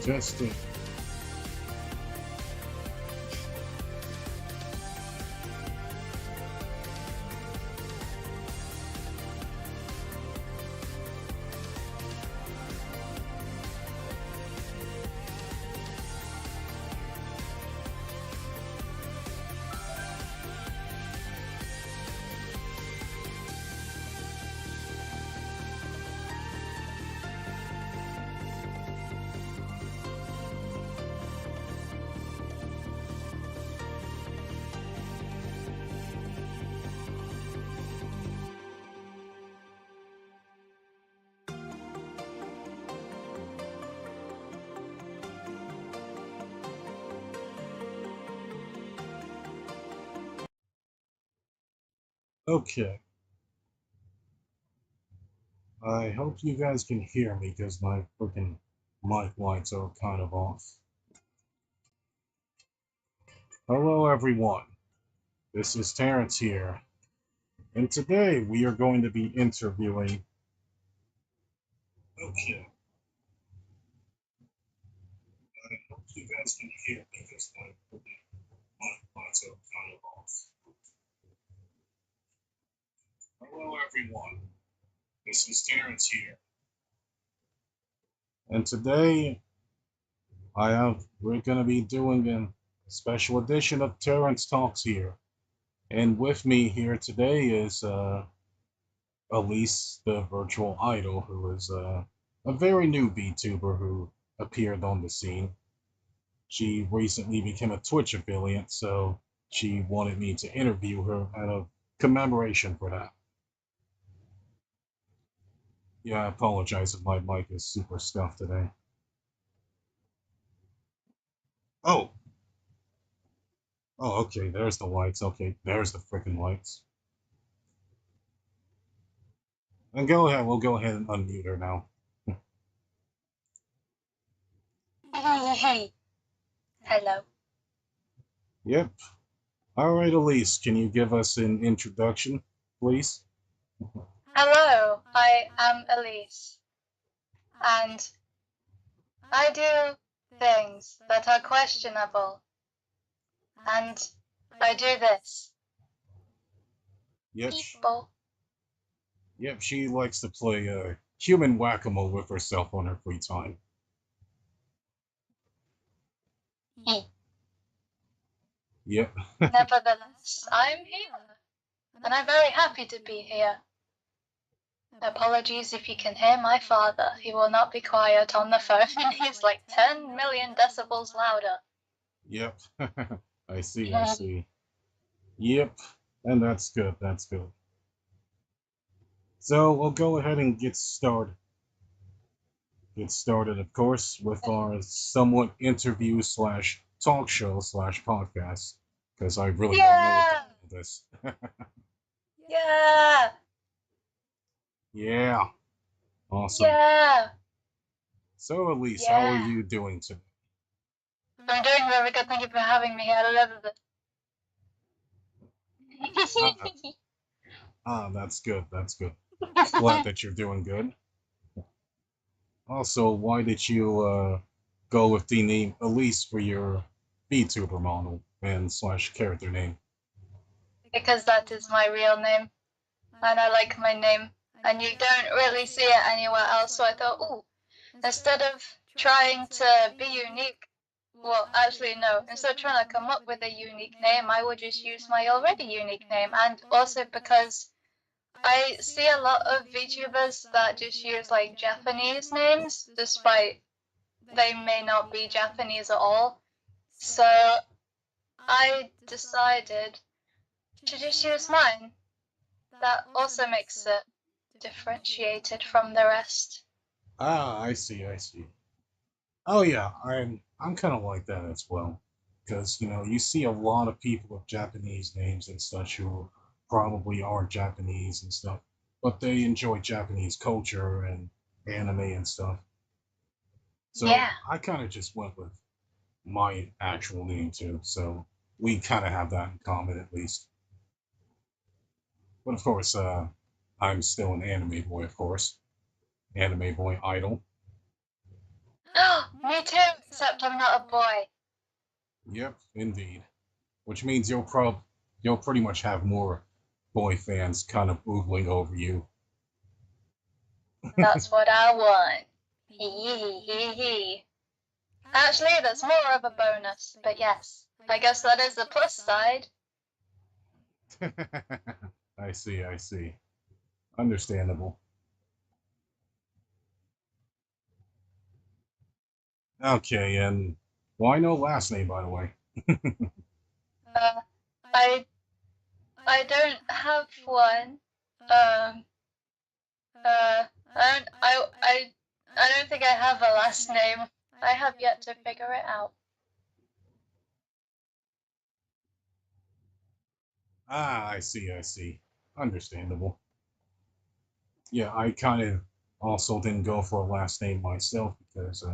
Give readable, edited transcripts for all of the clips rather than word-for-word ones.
Testing. Okay. I hope you guys can hear me because my freaking mic lights are kind of off. Hello everyone, this is Terence here, and today we are going to be interviewing... Okay. I hope you guys can hear me because my freaking mic lights are kind of off. Hello everyone, this is Terence here, and today we're going to be doing a special edition of Terence Talks here. And with me here today is Elise, the virtual idol, who is a very new Vtuber who appeared on the scene. She recently became a Twitch affiliate, so she wanted me to interview her out of commemoration for that. Yeah, I apologize if my mic is super stuffed today. Oh, okay, there's the lights. Okay, there's the freaking lights. And we'll go ahead and unmute her now. Hey. Hello. Yep. All right, Elise, can you give us an introduction, please? Hello, I am Elise, and I do things that are questionable, and I do this. Yep. People. Yep, she likes to play human whack-a-mole with herself on her free time. Yep. Nevertheless, I'm here, and I'm very happy to be here. Apologies if you can hear my father. He will not be quiet on the phone. He's like 10 million decibels louder. Yep. I see. Yep. And that's good, So we'll go ahead and get started. Of course, with our somewhat interview slash talk show slash podcast, because I really don't know what to call this. Yeah. Yeah. Awesome. Yeah. So, Elise, how are you doing today? I'm doing very good. Thank you for having me here. I love it. That's good. Glad that you're doing good. Also, why did you go with the name Elise for your VTuber model and slash character name? Because that is my real name, and I like my name, and you don't really see it anywhere else. So I thought, ooh, instead of trying to be unique, well, actually no, instead of trying to come up with a unique name, I would just use my already unique name. And also because I see a lot of VTubers that just use like Japanese names, despite they may not be Japanese at all. So I decided to just use mine. That also makes it differentiated from the rest. Ah, I see. Oh yeah, I'm kind of like that as well, because you see a lot of people with Japanese names and such who probably aren't Japanese and stuff, but they enjoy Japanese culture and anime and stuff. So Yeah. I kind of just went with my actual name too, so we kind of have that in common at least. But of course, I'm still an anime boy, of course. Anime boy idol. Me too, except I'm not a boy. Yep, indeed. Which means you'll pretty much have more boy fans kind of oogling over you. That's what I want. Hee. Actually, that's more of a bonus, but yes, I guess that is the plus side. I see. Understandable. Okay, and why no last name, by the way? I don't have one. I don't think I have a last name. I have yet to figure it out. I see. Understandable. Yeah, I kind of also didn't go for a last name myself because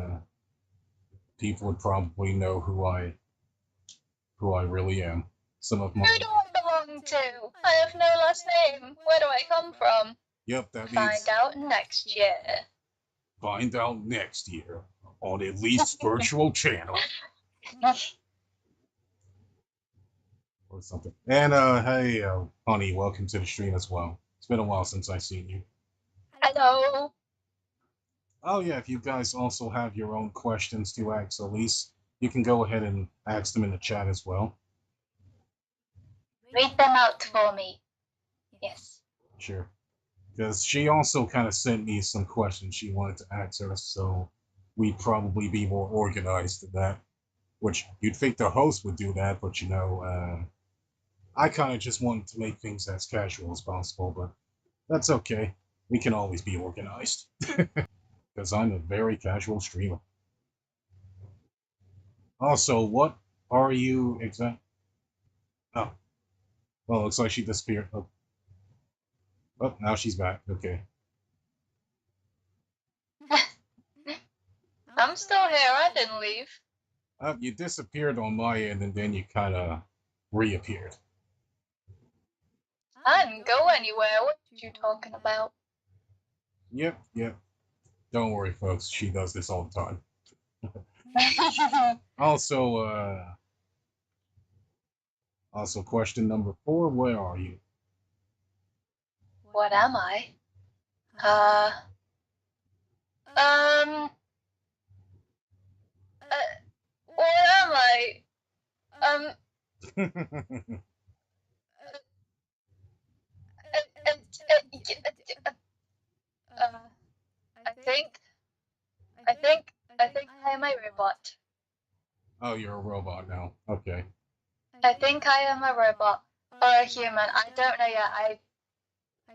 people would probably know who I really am. Some of my Who do I belong to? I have no last name. Where do I come from? Yep, that means Find out next year. find out next year on Elise virtual channel or something. And hey, honey, welcome to the stream as well. It's been a while since I've seen you. Hello. Oh yeah, if you guys also have your own questions to ask Elise, you can go ahead and ask them in the chat as well. Read them out for me. Yes. Sure. Because she also kind of sent me some questions she wanted to ask her, so we'd probably be more organized than that. Which you'd think the host would do that, but I kind of just wanted to make things as casual as possible, but that's okay. We can always be organized. Because I'm a very casual streamer. Also, what are you exact? Oh, well, looks like she disappeared. Oh, now she's back. Okay. I'm still here. I didn't leave. You disappeared on my end, and then you kind of reappeared. I didn't go anywhere. What are you talking about? Yep. Don't worry, folks. She does this all the time. Also, question number 4. Where are you? What am I? What am I? I think I am a robot. Oh, you're a robot now. Okay. I think I am a robot or a human. I don't know yet.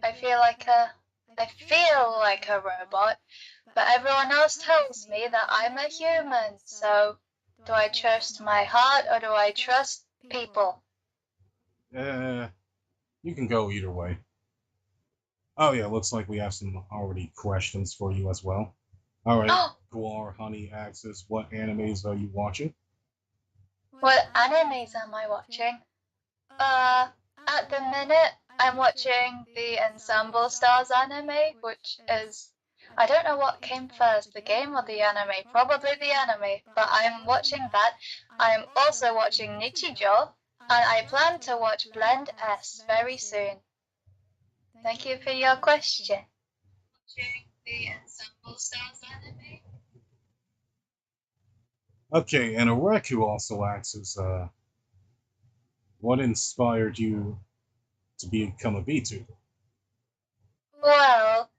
I feel like a robot, but everyone else tells me that I'm a human. So, do I trust my heart or do I trust people? You can go either way. Oh yeah, looks like we have some already questions for you as well. All right, Guar Honey asks us, what animes are you watching? What animes am I watching? At the minute, I'm watching the Ensemble Stars anime, which is, I don't know what came first, the game or the anime, probably the anime, but I'm watching that. I'm also watching Nichijou, and I plan to watch Blend S very soon. Thank you for your question. Watching the Ensemble Stars anime. Okay, and Areku also asks us, what inspired you to become a VTuber? Well,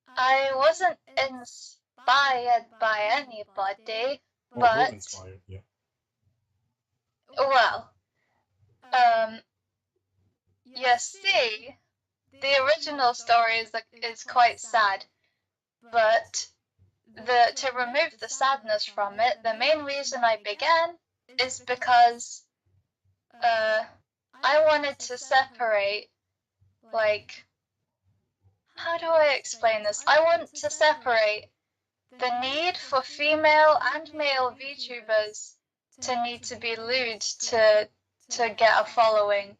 I wasn't inspired by anybody, but inspired, yeah. Well, you see, the original story is quite sad, but to remove the sadness from it, the main reason I began is because I wanted to separate, like, how do I explain this? I want to separate the need for female and male VTubers to need to be lewd to get a following.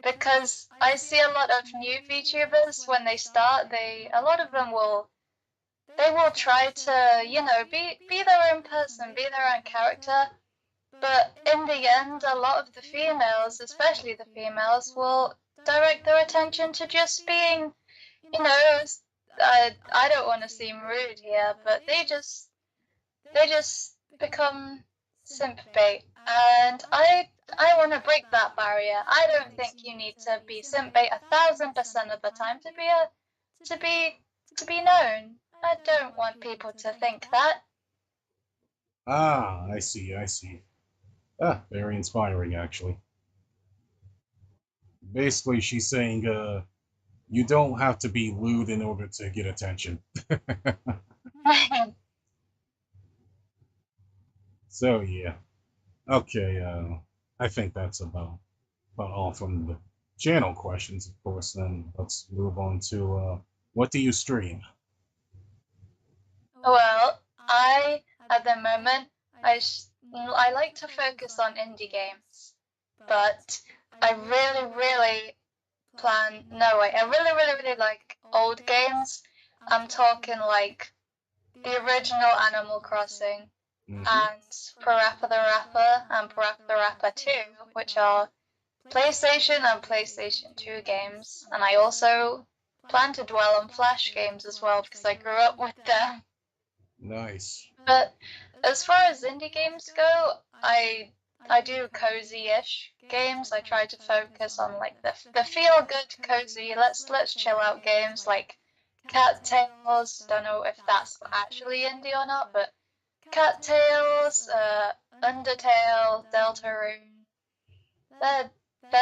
Because I see a lot of new VTubers when they start, a lot of them they will try to, you know, be their own person, be their own character. But in the end, a lot of the females, especially the females, will direct their attention to just being, you know, I don't want to seem rude here, but they just become simp bait, and I want to break that barrier. I don't think you need to be simp bait 1,000% of the time to be known. I don't want people to think that. Ah, I see, I see. Ah, very inspiring, actually. Basically, she's saying, you don't have to be lewd in order to get attention. So, yeah. Okay, I think that's about all from the channel questions, of course. Then let's move on to what do you stream? Well, at the moment, I like to focus on indie games, but I really no way, I really like old games. I'm talking like the original Animal Crossing Mm-hmm. and Parappa the Rapper and Parappa the Rapper 2, which are PlayStation and PlayStation 2 games. And I also plan to dwell on Flash games as well because I grew up with them. Nice. But as far as indie games go, I do cozy-ish games. I try to focus on like the feel-good, cozy, let's chill out games like Cattails. Don't know if that's actually indie or not, but Cattails, Undertale, Deltarune. They're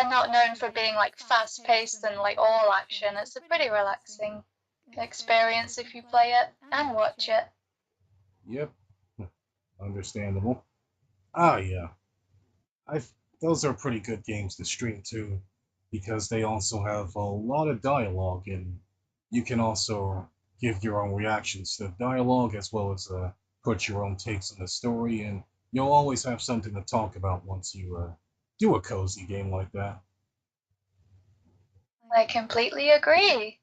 not known for being like fast-paced and like all action. It's a pretty relaxing experience if you play it and watch it. Yep. Understandable. Ah, yeah. I those are pretty good games to stream too, because they also have a lot of dialogue, and you can also give your own reactions to the dialogue as well as put your own takes on the story, and you'll always have something to talk about once you do a cozy game like that. I completely agree.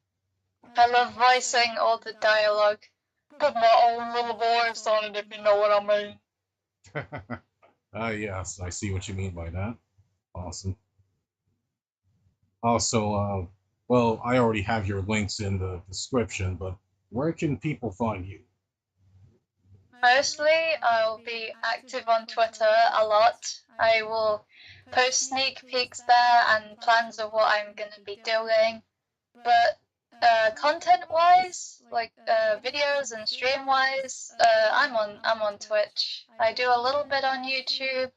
I love voicing all the dialogue. Put my own little voice on it, if you know what I mean. Ah, yes, I see what you mean by that. Awesome. Also, well, I already have your links in the description, but where can people find you? Mostly, I'll be active on Twitter a lot. I will post sneak peeks there and plans of what I'm going to be doing. But content-wise, like videos and stream-wise, I'm on Twitch. I do a little bit on YouTube.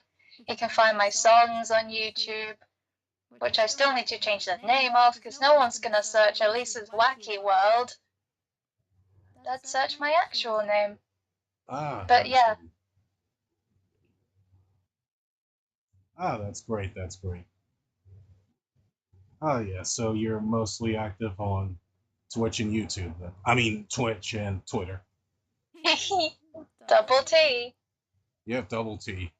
You can find my songs on YouTube, which I still need to change the name of because no one's gonna search Elise's Wacky World. They'd search my actual name. Ah, But yeah. Ah, that's great. That's great. Oh yeah, so you're mostly active on Twitch and YouTube then. I mean Twitch and Twitter. Double T. Yep, double T.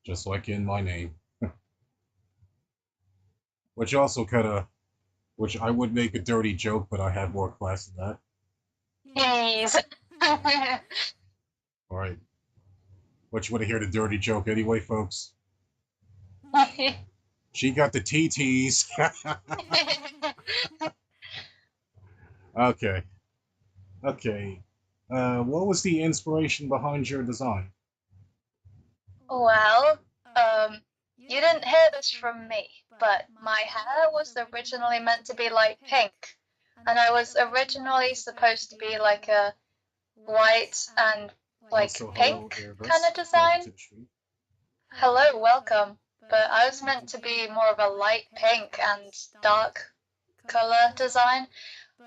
Just like in my name. Which also kinda which I would make a dirty joke, but I have more class than that. Jeez. Alright. But you wanna hear the dirty joke anyway, folks? She got the TTs. Okay. Okay. What was the inspiration behind your design? Well, you didn't hear this from me, but my hair was originally meant to be light pink, and I was originally supposed to be like a white and like Also, pink hello, kind of design. Hello, welcome. But I was meant to be more of a light pink and dark color design,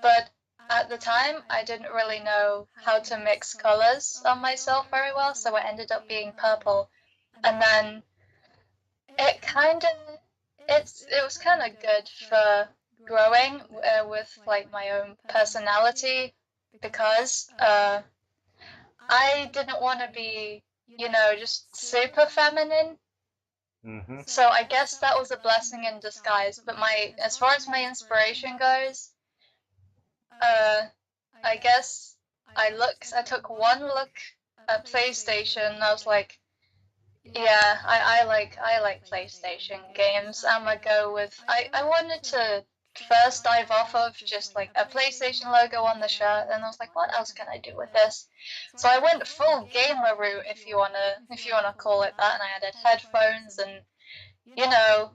but at the time I didn't really know how to mix colors on myself very well, so it ended up being purple. And then it kind of it was kind of good for growing with like my own personality because I didn't want to be, you know, just super feminine. Mm-hmm. So I guess that was a blessing in disguise. But as far as my inspiration goes, I guess I took one look at PlayStation, and I was like, yeah, I like PlayStation games. I'm gonna go with I wanted to first dive off of just like a PlayStation logo on the shirt, and I was like, what else can I do with this? So I went full gamer route, if you wanna call it that, and I added headphones, and you know,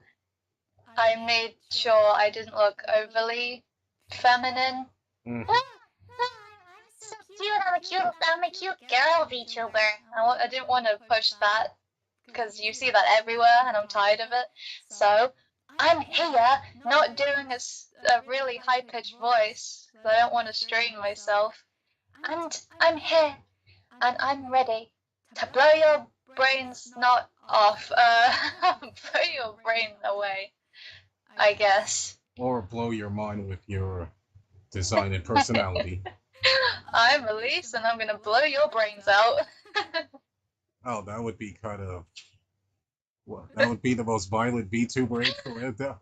I made sure I didn't look overly feminine. Mm. So cute, I'm a cute girl VTuber. I didn't want to push that because you see that everywhere and I'm tired of it. So I'm here, not doing a really high pitched voice because I don't want to strain myself. And I'm here and I'm ready to blow your brains not off, blow your brain away, I guess. Or blow your mind with your design and personality. I'm Elise and I'm gonna blow your brains out. Oh, that would be kind of. Well, that would be the most violent VTuber right there.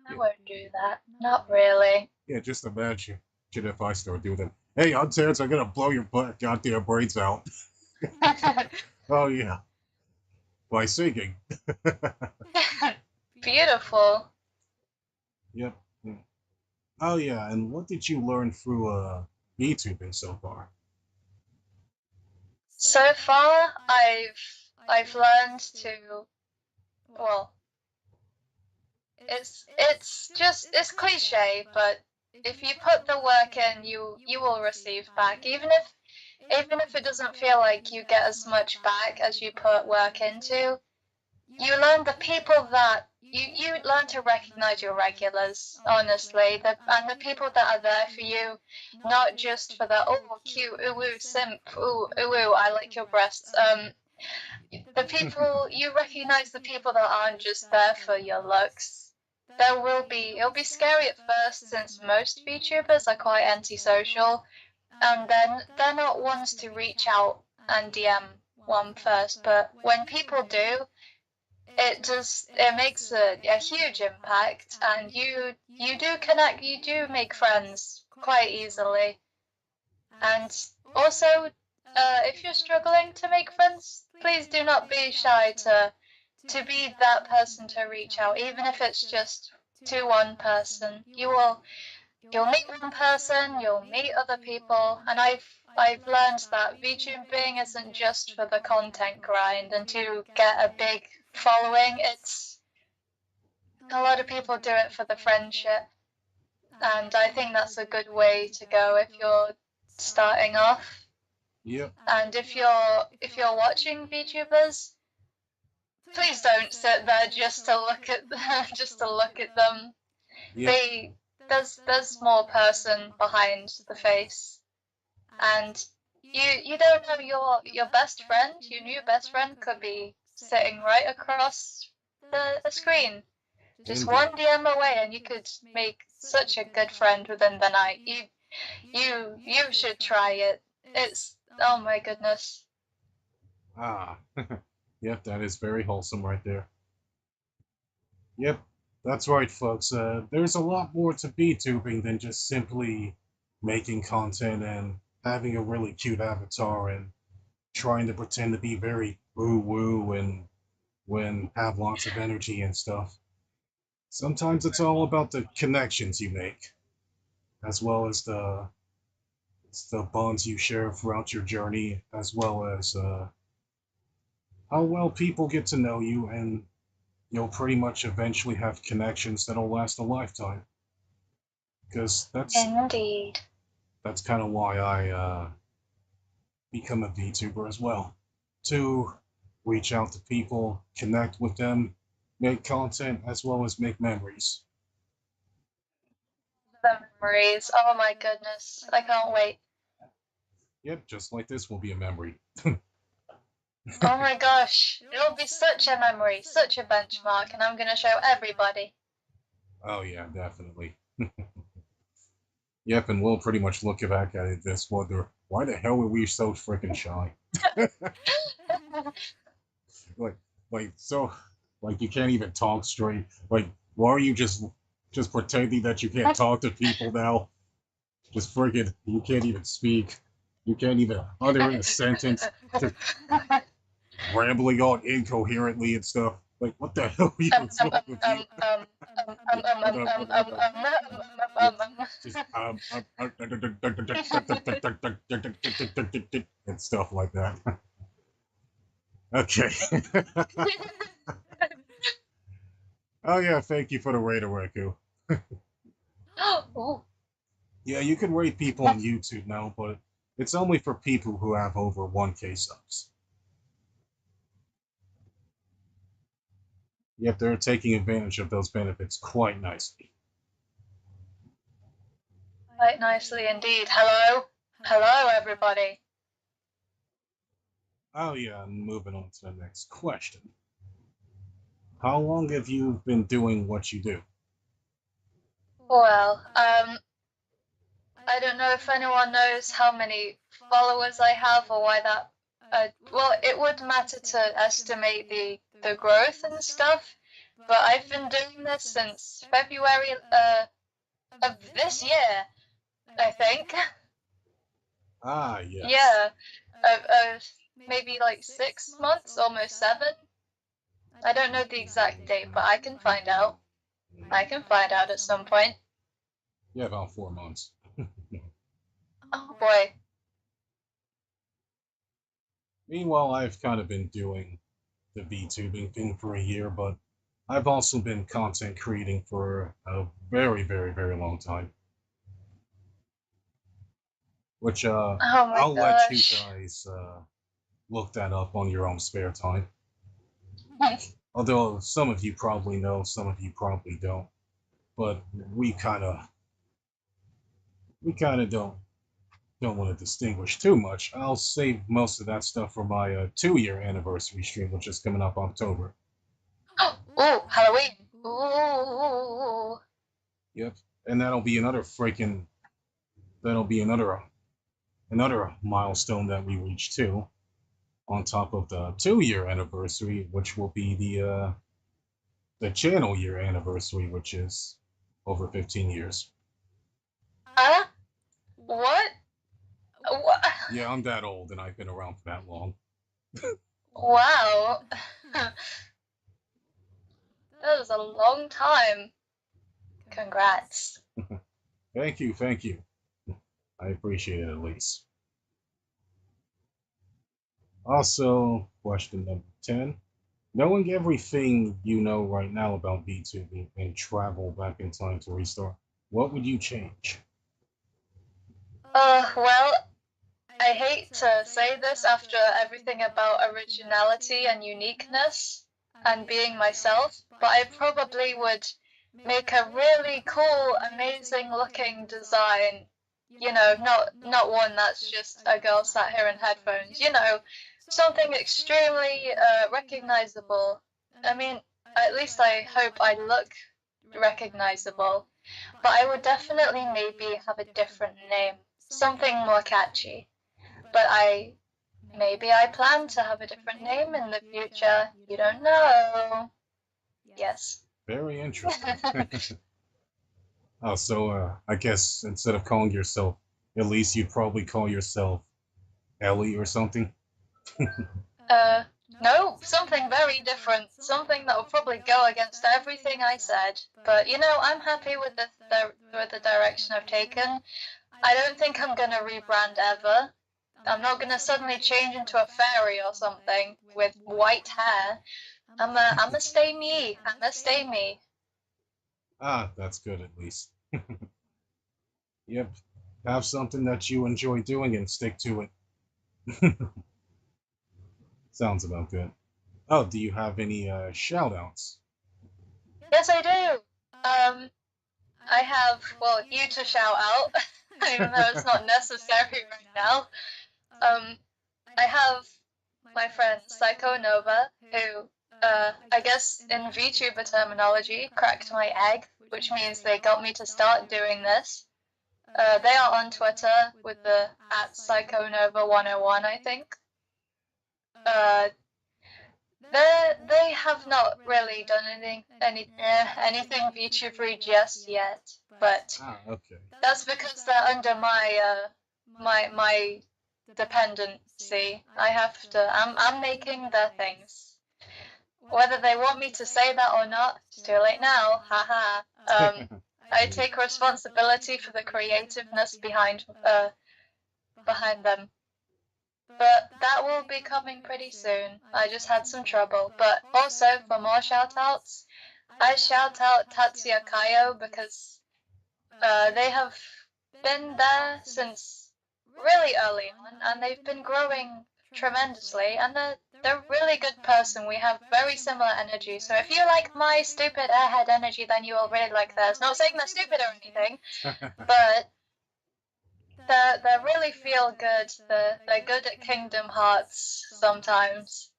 I won't do that. Not really. Yeah, just imagine if I start doing that. Hey, I'm Terence. I'm gonna blow your goddamn brains out. Oh yeah, by singing. Beautiful. Yep. Oh yeah, and what did you learn through VTubing so far? So far, I've learned to, well, it's cliche, but if you put the work in, you will receive back. Even if it doesn't feel like you get as much back as you put work into, you learn the people that you learn to recognize your regulars, honestly, and the people that are there for you, not just for the oh cute ooh simp ooh I like your breasts. The people you recognize the people that aren't just there for your looks. It'll be scary at first since most VTubers are quite antisocial, and then they're not ones to reach out and DM one first, but when people do, it makes a huge impact, and you do connect, you do make friends quite easily. And also, if you're struggling to make friends, please do not be shy to be that person to reach out, even if it's just to one person. You'll meet one person, you'll meet other people, and I've learned that VTubing isn't just for the content grind and to get a big following. It's a lot of people do it for the friendship, and I think that's a good way to go if you're starting off. Yep. And if you're watching VTubers, please don't sit there just to look at them. Yep. There's more person behind the face, and you don't know your best friend, your new best friend could be sitting right across the screen, just Indeed. one DM away, and you could make such a good friend within the night. You should try it. It's oh my goodness. Ah. Yep, that is very wholesome right there. Yep, that's right, folks. There's a lot more to VTubing than just simply making content and having a really cute avatar and trying to pretend to be very woo-woo and when have lots of energy and stuff. Sometimes it's all about the connections you make, as well as the bonds you share throughout your journey, as well as how well people get to know you, and you'll pretty much eventually have connections that'll last a lifetime. Because Indeed. that's kind of why I become a VTuber as well, to reach out to people, connect with them, make content, as well as make memories. The memories. Oh my goodness. I can't wait. Yep, just like this will be a memory. Oh my gosh. It'll be such a memory, such a benchmark, and I'm gonna show everybody. Oh yeah, definitely. Yep, and we'll pretty much look back at it this wonder, why the hell were we so freaking shy? like, like so, like you can't even talk straight. Like, why are you just Just pretending that you can't talk to people now. Just friggin', you can't even speak. You can't even utter a sentence. Just rambling on incoherently and stuff. Like, what the hell are you wrong with you? Just and stuff like that. Okay. Oh yeah, thank you for the raid, Reku. Oh, Yeah, you can rate people on YouTube now, but it's only for people who have over 1K subs. Yep, they're taking advantage of those benefits quite nicely. quite nicely indeed. Hello? Hello, everybody. Oh yeah, moving on to the next question. How long have you been doing what you do? Well, I don't know if anyone knows how many followers I have or why that. Well, it would matter to estimate the growth and stuff, but I've been doing this since February of this year, I think. Ah, yes. Yeah, maybe like 6 months, almost 7. I don't know the exact date, but I can find out. I can find out at some point. Yeah, about 4 months. Oh boy. Meanwhile, I've kind of been doing the VTubing thing for a year, but I've also been content creating for a very, very, very long time. Which Oh my I'll let you gosh. guys look that up on your own spare time. Although some of you probably know, some of you probably don't. But we kind of don't want to distinguish too much. I'll save most of that stuff for my 2-year anniversary stream, which is coming up October. Oh, Halloween. Ooh. Yep, and that'll be another milestone that we reach too, on top of the 2-year anniversary, which will be the channel year anniversary, which is over 15 years. Huh? What? What? Yeah, I'm that old and I've been around for that long. Wow. That was a long time. Congrats. Thank you, thank you. I appreciate it, Elise. Also, question number 10. Knowing everything you know right now about VTubing and travel back in time to restart, what would you change? Well, I hate to say this after everything about originality and uniqueness and being myself, but I probably would make a really cool, amazing looking design. You know, not one that's just a girl sat here in headphones. You know, something extremely recognizable. I mean, at least I hope I look recognizable. But I would definitely maybe have a different name, something more catchy. But maybe I plan to have a different name in the future. You don't know. Yes. Very interesting. Oh, so I guess instead of calling yourself Elise, you'd probably call yourself Ellie or something. No, something very different. Something that will probably go against everything I said. But you know, I'm happy with the direction I've taken. I don't think I'm gonna rebrand ever. I'm not gonna suddenly change into a fairy or something with white hair. I'ma stay me. I'ma stay me. Ah, that's good at least. Yep. Have something that you enjoy doing and stick to it. Sounds about good. Oh, do you have any shout outs? Yes, I do. I have, well, you to shout out, even though it's not necessary right now. I have my friend Psycho Nova, who, I guess in VTuber terminology, cracked my egg, which means they got me to start doing this. They are on Twitter with the @PsychoNova101, I think. They have not really done anything Vtuber just yet, but Okay. that's because they're under my dependency. I'm making their things. Whether they want me to say that or not, it's too late now. Haha. I take responsibility for the creativeness behind them. But that will be coming pretty soon. I just had some trouble. But also, for more shoutouts, I shout out Tatsuya Kayo because they have been there since really early on, and they've been growing tremendously, and they're a really good person. We have very similar energy, so if you like my stupid airhead energy, then you will really like theirs. Not saying they're stupid or anything, but they really feel good. They're good at Kingdom Hearts sometimes.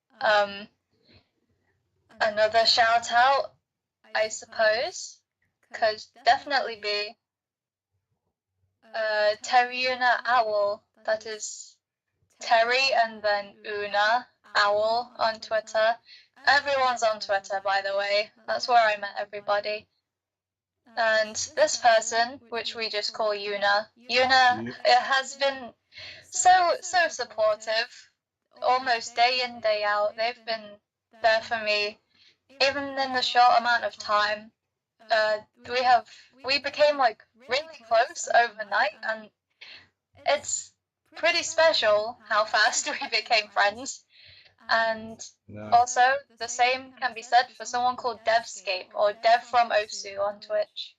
Another shout out, I suppose, could definitely be Terryuna Owl. That is Terry and then Una Owl on Twitter. Everyone's on Twitter, by the way. That's where I met everybody. And this person, which we just call Una, has been so supportive, almost day in, day out. They've been there for me, even in the short amount of time. We became like really close overnight, and it's pretty special how fast we became friends. And also, the same can be said for someone called Devscape or Dev from Osu on Twitch.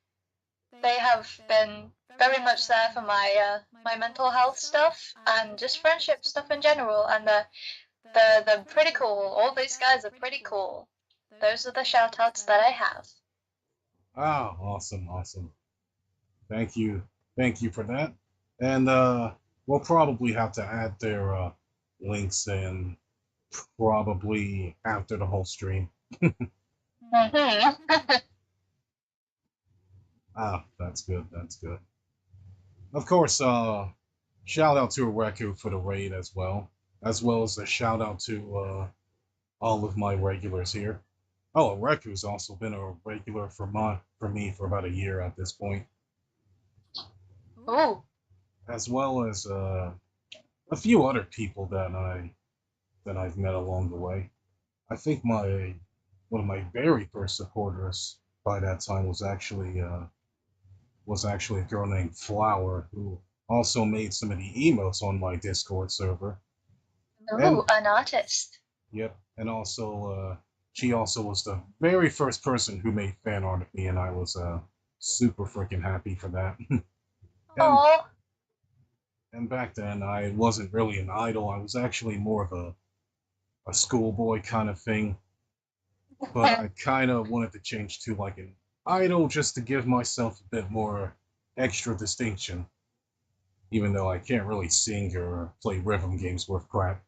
They have been very much there for my my mental health stuff and just friendship stuff in general. And they're pretty cool. All these guys are pretty cool. Those are the shoutouts that I have. Ah, awesome. Thank you for that. And we'll probably have to add their links in probably after the whole stream. Ah, that's good. Of course, shout out to Reku for the raid as well as a shout out to all of my regulars here. Oh, Reku's also been a regular for me for about a year at this point. Ooh. As well as a few other people that I've met along the way. I think one of my very first supporters by that time was actually a girl named Flower, who also made some of the emotes on my Discord server. Ooh, an artist. Yep, and also she also was the very first person who made fan art of me, and I was super freaking happy for that. Aww. And back then, I wasn't really an idol. I was actually more of a schoolboy kind of thing. But I kind of wanted to change to like an idol just to give myself a bit more extra distinction. Even though I can't really sing or play rhythm games worth crap.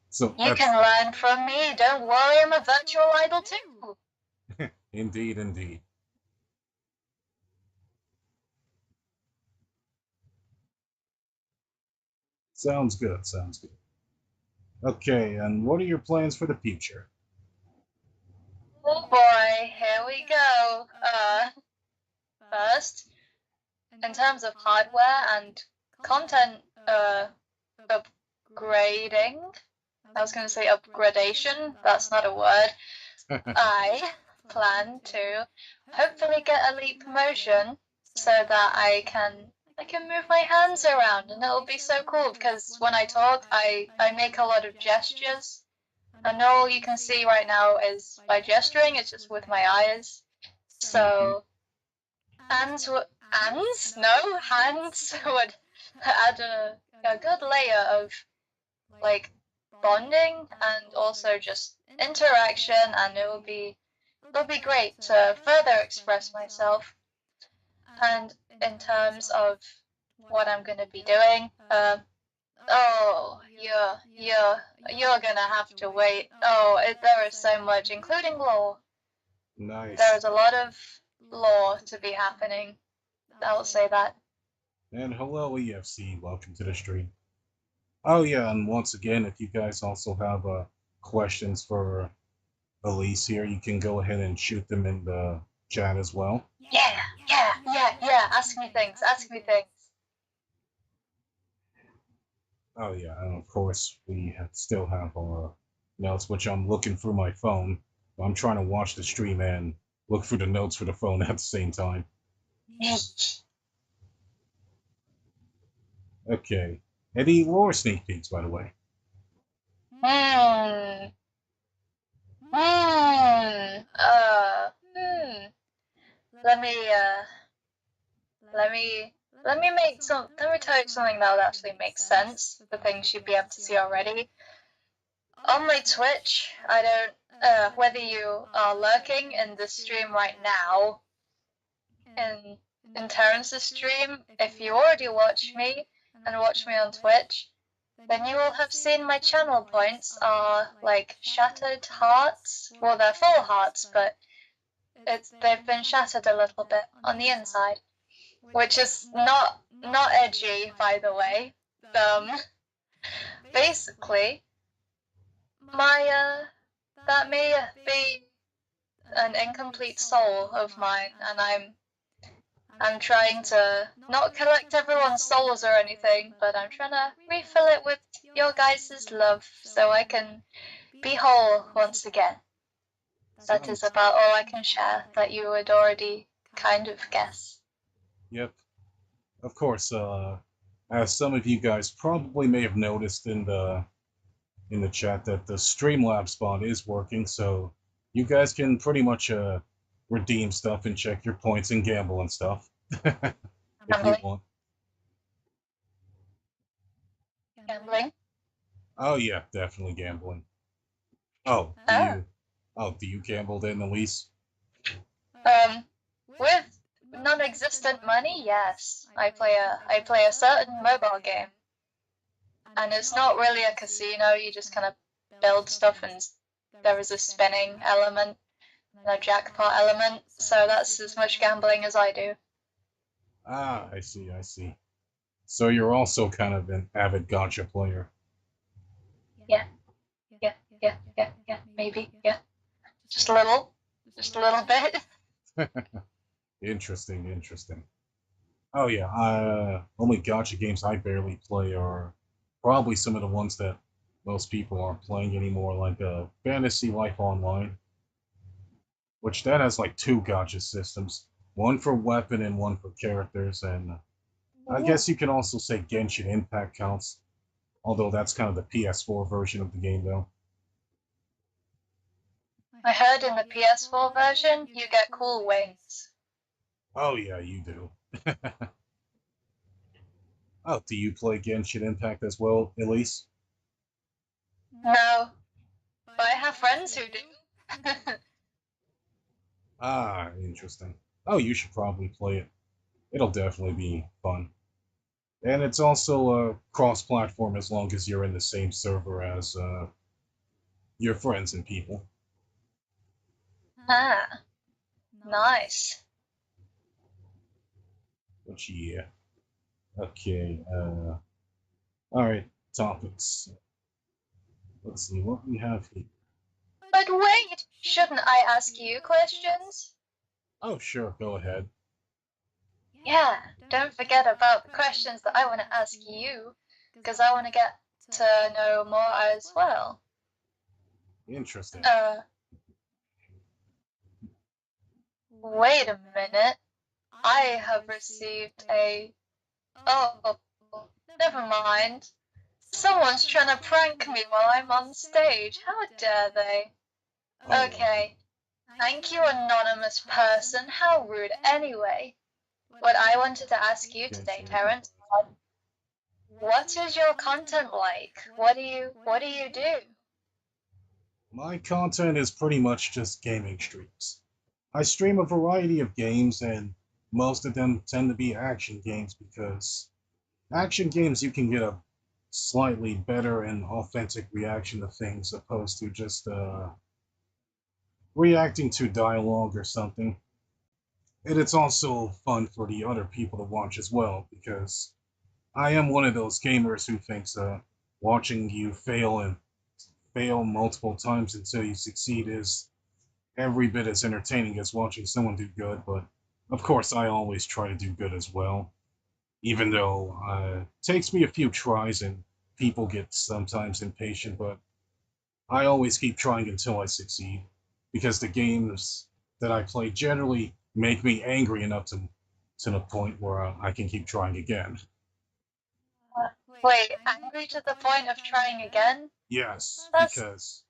So you can learn from me. Don't worry, I'm a virtual idol too. Indeed. Sounds good. Okay, and what are your plans for the future? Oh boy, here we go. First, in terms of hardware and content upgrading, I was going to say upgradation, that's not a word. I plan to hopefully get elite promotion so that I can move my hands around, and it'll be so cool because when I talk, I make a lot of gestures, and all you can see right now is by gesturing. It's just with my eyes. So hands would add a good layer of like bonding and also just interaction, and it'll be great to further express myself. And in terms of what I'm gonna be doing, you're gonna have to wait. There is so much, including lore. Nice. There is a lot of lore to be happening. I will say that. And hello, EFC. Welcome to the stream. Oh yeah, and once again, if you guys also have questions for Elise here, you can go ahead and shoot them in the chat as well. Yeah. Ask me things. Oh yeah, and of course still have our notes, which I'm looking through my phone. I'm trying to watch the stream and look through the notes for the phone at the same time. Okay. Any lore sneak peeks, by the way? Hmm. Let me let me let me tell you something that would actually make sense. The things you'd be able to see already. On my Twitch, I don't whether you are lurking in the stream right now in Terence's stream, if you already watch me and watch me on Twitch, then you will have seen my channel points are like shattered hearts. Well, they're full hearts, but they've been shattered a little bit on the inside, which is not edgy, by the way. Basically, my that may be an incomplete soul of mine, and I'm trying to not collect everyone's souls or anything, but I'm trying to refill it with your guys' love so I can be whole once again. That is about all I can share that you would already kind of guess. Yep. Of course, as some of you guys probably may have noticed in the chat that the Streamlabs bot is working, so you guys can pretty much redeem stuff and check your points and gamble and stuff. If you want. Gambling? Oh yeah, definitely gambling. Do you gamble then, Elise? With non-existent money, yes. I play a certain mobile game, and it's not really a casino. You just kind of build stuff, and there is a spinning element and a jackpot element. So that's as much gambling as I do. Ah, I see. So you're also kind of an avid gacha player. Yeah, maybe, yeah. Just a little bit. Interesting. Oh yeah, only gacha games I barely play are probably some of the ones that most people aren't playing anymore, like Fantasy Life Online, which that has like two gacha systems, one for weapon and one for characters, and I guess you can also say Genshin Impact counts, although that's kind of the PS4 version of the game though. I heard in the PS4 version you get cool wings. Oh yeah, you do. Oh, do you play Genshin Impact as well, Elise? No, but I have friends who do. Ah, interesting. Oh, you should probably play it. It'll definitely be fun. And it's also cross-platform as long as you're in the same server as your friends and people. Ah, nice. Which, yeah. Okay, alright, topics. Let's see what we have here. But wait, shouldn't I ask you questions? Oh, sure, go ahead. Yeah, don't forget about the questions that I want to ask you, because I want to get to know more as well. Interesting. Wait a minute. I have received a... Oh, never mind. Someone's trying to prank me while I'm on stage. How dare they? Okay. Thank you, anonymous person. How rude anyway. What I wanted to ask you today, Terence, what is your content like? What do you do? My content is pretty much just gaming streams. I stream a variety of games, and most of them tend to be action games because action games you can get a slightly better and authentic reaction to things opposed to just reacting to dialogue or something. And it's also fun for the other people to watch as well because I am one of those gamers who thinks watching you fail fail multiple times until you succeed is every bit as entertaining as watching someone do good, but of course I always try to do good as well, even though it takes me a few tries and people get sometimes impatient, but I always keep trying until I succeed, because the games that I play generally make me angry enough to the point where I can keep trying again. Wait, angry to the point of trying again? Yes, That's because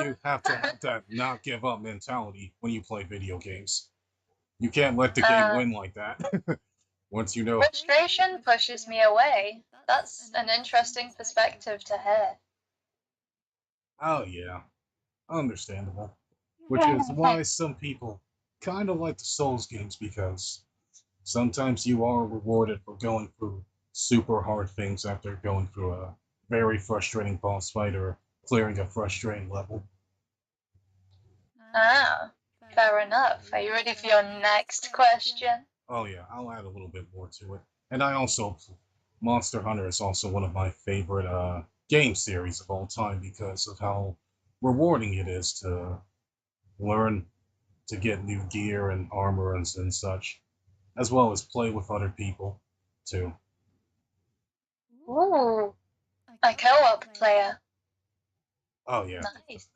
you have to have that not give up mentality when you play video games. You can't let the game win like that. Once you know. Frustration pushes me away. That's an interesting perspective to hear. Oh, yeah. Understandable. Which is why some people kind of like the Souls games, because sometimes you are rewarded for going through super hard things after going through a very frustrating boss fight or clearing a frustrating level. Ah, fair enough. Are you ready for your next question? Oh, yeah, I'll add a little bit more to it. And I also, Monster Hunter is also one of my favorite game series of all time because of how rewarding it is to learn to get new gear and armor and such, as well as play with other people, too. Ooh, a co-op player. Oh, yeah. Nice.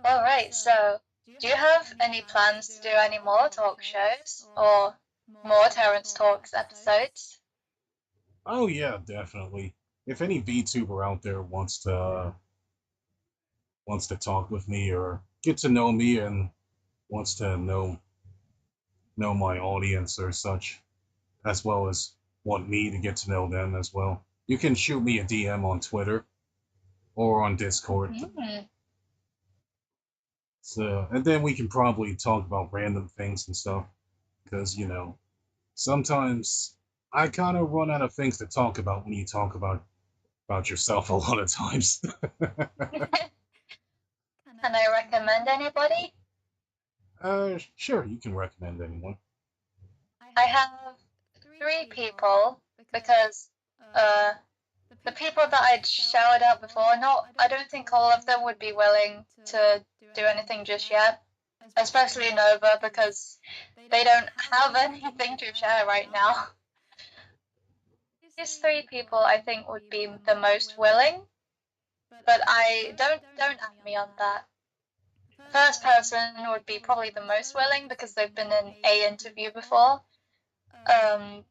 All right, so do you have any plans to do any more talk shows or more Terence Talks episodes? Oh, yeah, definitely. If any VTuber out there wants to talk with me or get to know me and wants to know my audience or such, as well as want me to get to know them as well, you can shoot me a DM on Twitter or on Discord. Mm. So, and then we can probably talk about random things and stuff, because, sometimes I kind of run out of things to talk about when you talk about yourself a lot of times. Can I recommend anybody? Sure, you can recommend anyone. I have three people because the people that I'd shouted out before, I don't think all of them would be willing to do anything just yet, especially Nova because they don't have anything to share right now. These three people I think would be the most willing, but I don't at me on that. First person would be probably the most willing because they've been in a interview before. I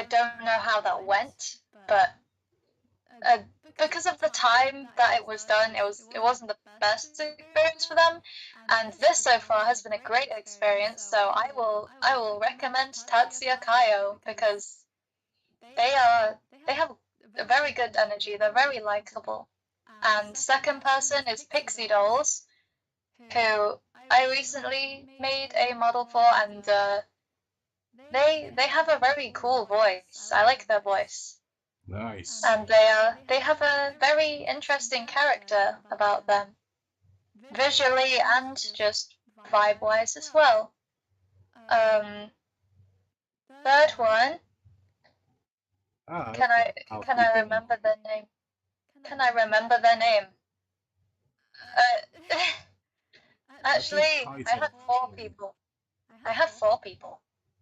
don't know how that went, but because of the time that it was done, it wasn't the best experience for them. And this so far has been a great experience. So I will recommend Tatsuya Kayo because they have a very good energy. They're very likable. And second person is Pixie Dolls, who I recently made a model for, and they have a very cool voice. I like their voice. Nice. And they have a very interesting character about them, visually and just vibe-wise as well. Third one, can I remember their name? Can I remember their name? Actually, I have four people. I have four people.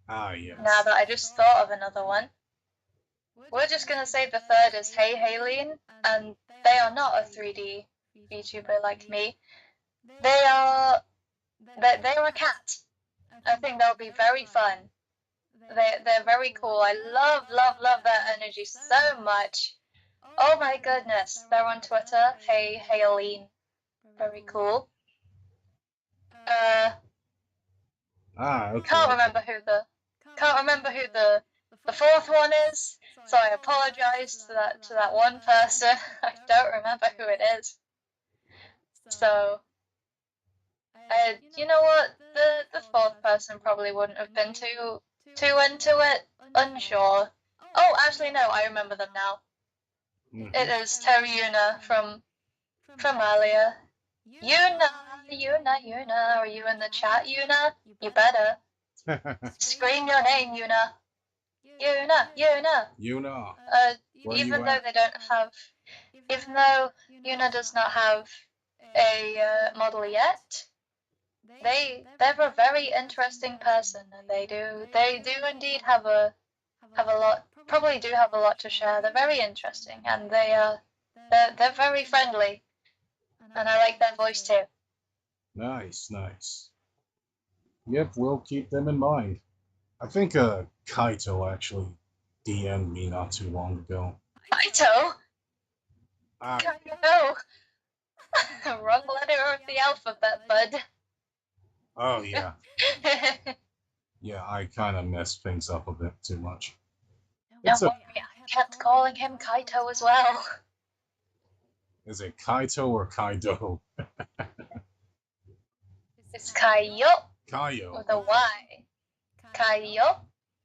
Ah, yes. Now that I just thought of another one. We're just gonna say the third is Hey Haleen, and they are not a 3D VTuber like me. They're a cat. I think that'll be very fun. They're very cool. I love their energy so much. Oh my goodness, they're on Twitter. Hey Haleen, very cool. Okay. Can't remember who the fourth one is. So I apologize to that one person. I don't remember who it is. So, you know what? The fourth person probably wouldn't have been too into it. Unsure. Oh, actually no, I remember them now. Mm-hmm. It is Terryuna from earlier. Yuna, are you in the chat, Yuna? You better. Scream your name, Yuna. Yuna. Yuna. Where Even you though at? they don't have, even though Yuna does not have a model yet, they're a very interesting person, and they do indeed have a lot, probably do have a lot to share. They're very interesting, and they're very friendly, and I like their voice too. Nice, nice. Yep, we'll keep them in mind. I think Kaito actually DM'd me not too long ago. Kaito? Ah, Kaito! Wrong letter of the alphabet, bud. oh yeah. Yeah, I kind of messed things up a bit too much. Don't worry, I kept calling him Kaito as well. Is it Kaito or Kaido? It's Kaio Kaio. with a Y. Kaio.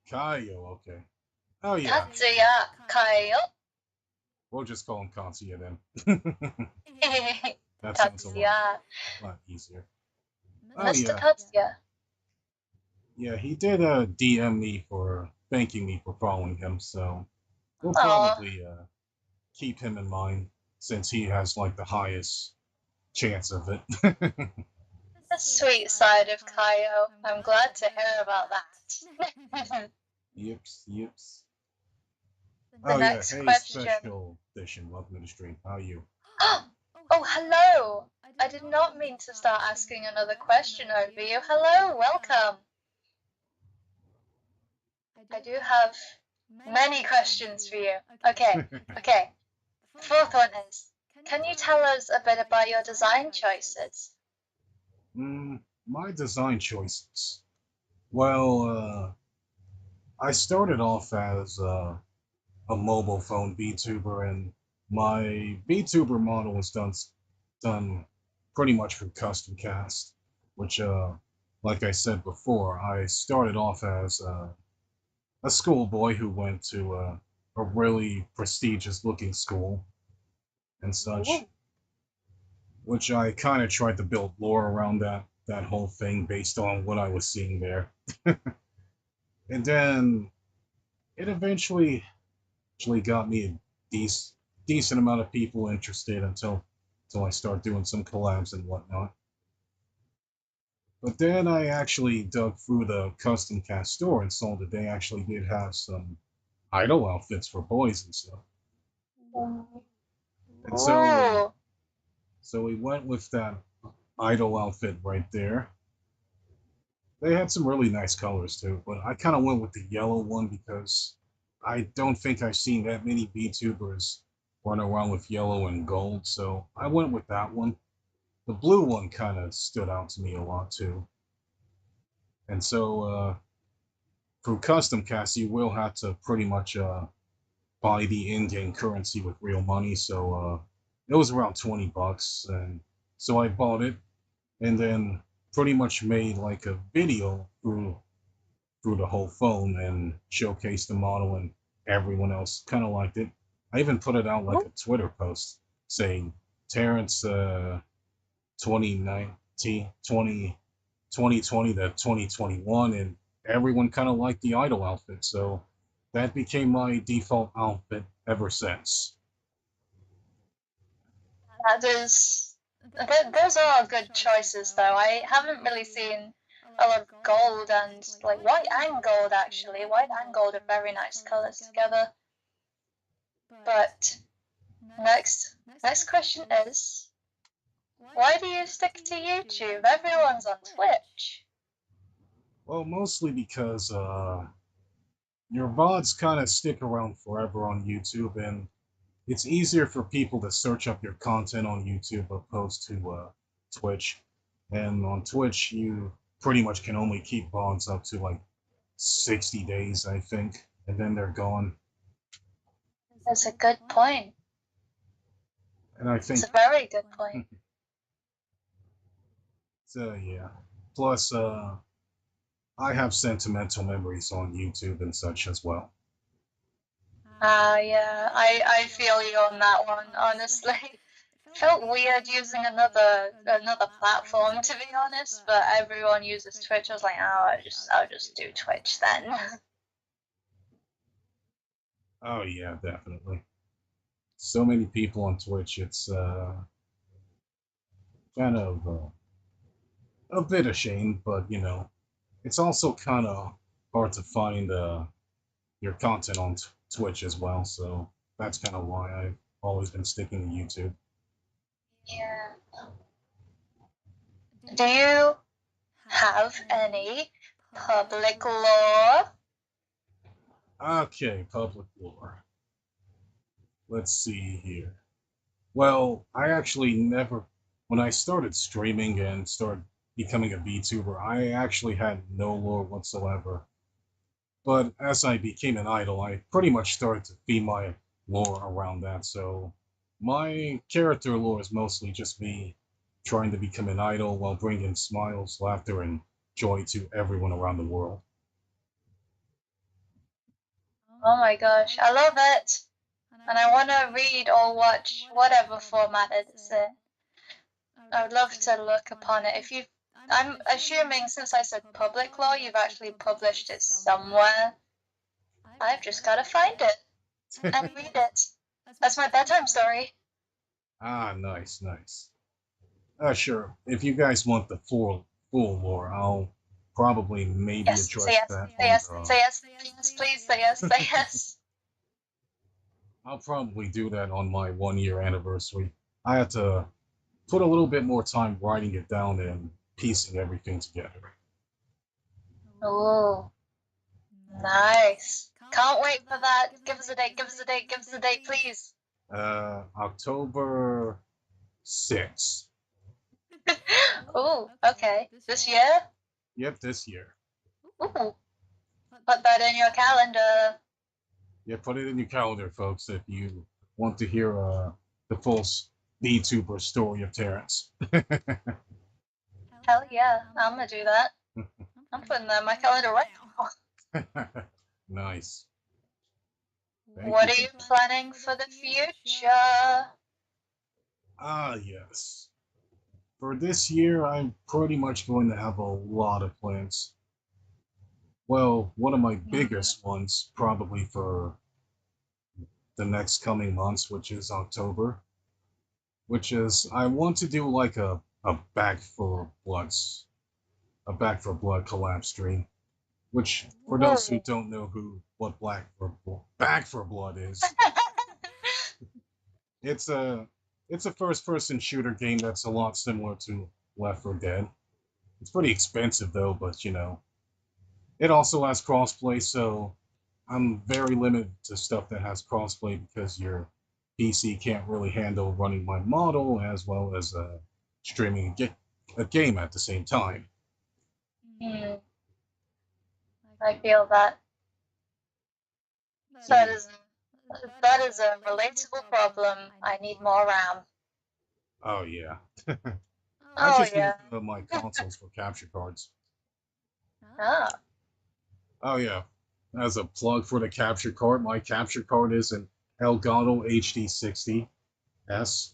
Kaio, okay. Oh yeah. Tatsuya Kaio. We'll just call him Katsuya then. That sounds a Tatsuya. lot easier. Oh Mr. yeah. Tatsuya. Yeah, he did DM me for thanking me for following him, so we'll Aw. probably keep him in mind since he has like the highest chance of it. The sweet side of Kaio. I'm glad to hear about that. Yips, yips. The Oh yeah, next hey, question. special edition. Welcome to the stream. How are you? Oh, hello! I did not mean to start asking another question over you. Hello, welcome. I do have many questions for you. Okay. The fourth one is, can you tell us a bit about your design choices? My design choices. Well, I started off as a mobile phone VTuber, and my VTuber model was done pretty much for custom cast, which, like I said before, I started off as a schoolboy who went to a really prestigious looking school and such, which I kind of tried to build lore around that whole thing based on what I was seeing there. And then it eventually actually got me a decent amount of people interested until I start doing some collabs and whatnot. But then I actually dug through the custom cast store and saw that they actually did have some idol outfits for boys and stuff. And so we went with that idol outfit right there. They had some really nice colors too, but I kind of went with the yellow one because I don't think I've seen that many VTubers run around with yellow and gold, so I went with that one. The blue one kind of stood out to me a lot too. And so through custom cast, you will have to pretty much buy the in-game currency with real money. So it was around $20, and so I bought it, and then pretty much made like a video through the whole phone and showcased the model, and everyone else kind of liked it. I even put it out like a Twitter post saying Terence 2019, 2020 to 2021, and everyone kind of liked the idol outfit. So that became my default outfit ever since. Those are good choices, though. I haven't really seen a lot of gold and like white and gold actually. White and gold are very nice colors together. But next question is, why do you stick to YouTube? Everyone's on Twitch. Well, mostly because your VODs kind of stick around forever on YouTube, and it's easier for people to search up your content on YouTube opposed to Twitch. And on Twitch, you pretty much can only keep VODs up to like 60 days, I think, and then they're gone. That's a good point. And I think it's a very good point. So yeah. Plus, I have sentimental memories on YouTube and such as well. Yeah, I feel you on that one, honestly. Felt weird using another platform, to be honest, but everyone uses Twitch. I was like, oh, I'll just do Twitch then. Oh yeah, definitely. So many people on Twitch. It's kind of a bit ashamed, but it's also kind of hard to find your content on Twitch as well. So that's kind of why I've always been sticking to YouTube. Yeah. Do you have any public law? Okay, public lore. Let's see here. Well, I actually never, when I started streaming and started becoming a VTuber, I actually had no lore whatsoever. But as I became an idol, I pretty much started to feed my lore around that. So my character lore is mostly just me trying to become an idol while bringing smiles, laughter, and joy to everyone around the world. Oh my gosh, I love it. And I want to read or watch whatever format it's in. I would love to look upon it. I'm assuming since I said public law, you've actually published it somewhere. I've just got to find it and read it. That's my bedtime story. Ah, nice, nice. Sure. If you guys want the full lore, I'll probably maybe Yes, say address yes, that say on yes, say yes, say yes, please, say yes, say yes. I'll probably do that on my 1 year anniversary. I had to put a little bit more time writing it down and piecing everything together. Oh, nice. Can't wait for that. Give us a date, give us a date, give us a date, please. October 6th. Oh, okay. This year? Yep, this year. Ooh, put that in your calendar. Yeah, put it in your calendar, folks, if you want to hear the full VTuber story of Terence. Hell yeah, I'm gonna do that. I'm putting that in my calendar right now. Nice. Thank What you. are you planning for the future? Ah, yes. For this year, I'm pretty much going to have a lot of plans. Well, one of my biggest ones probably for the next coming months, which is October, which is I want to do like a Back for Blood collab stream. Which, for those who Ooh. don't know what Back for Blood is, it's a first-person shooter game that's a lot similar to Left 4 Dead. It's pretty expensive though, but it also has crossplay, so I'm very limited to stuff that has crossplay because your PC can't really handle running my model as well as streaming a game at the same time. Hmm, I feel that. So That yeah. is that is a relatable problem. I need more RAM. Oh yeah. I Oh just need yeah. my consoles for capture cards. Ah, Oh yeah. As a plug for the capture card, my capture card is an Elgato HD60S.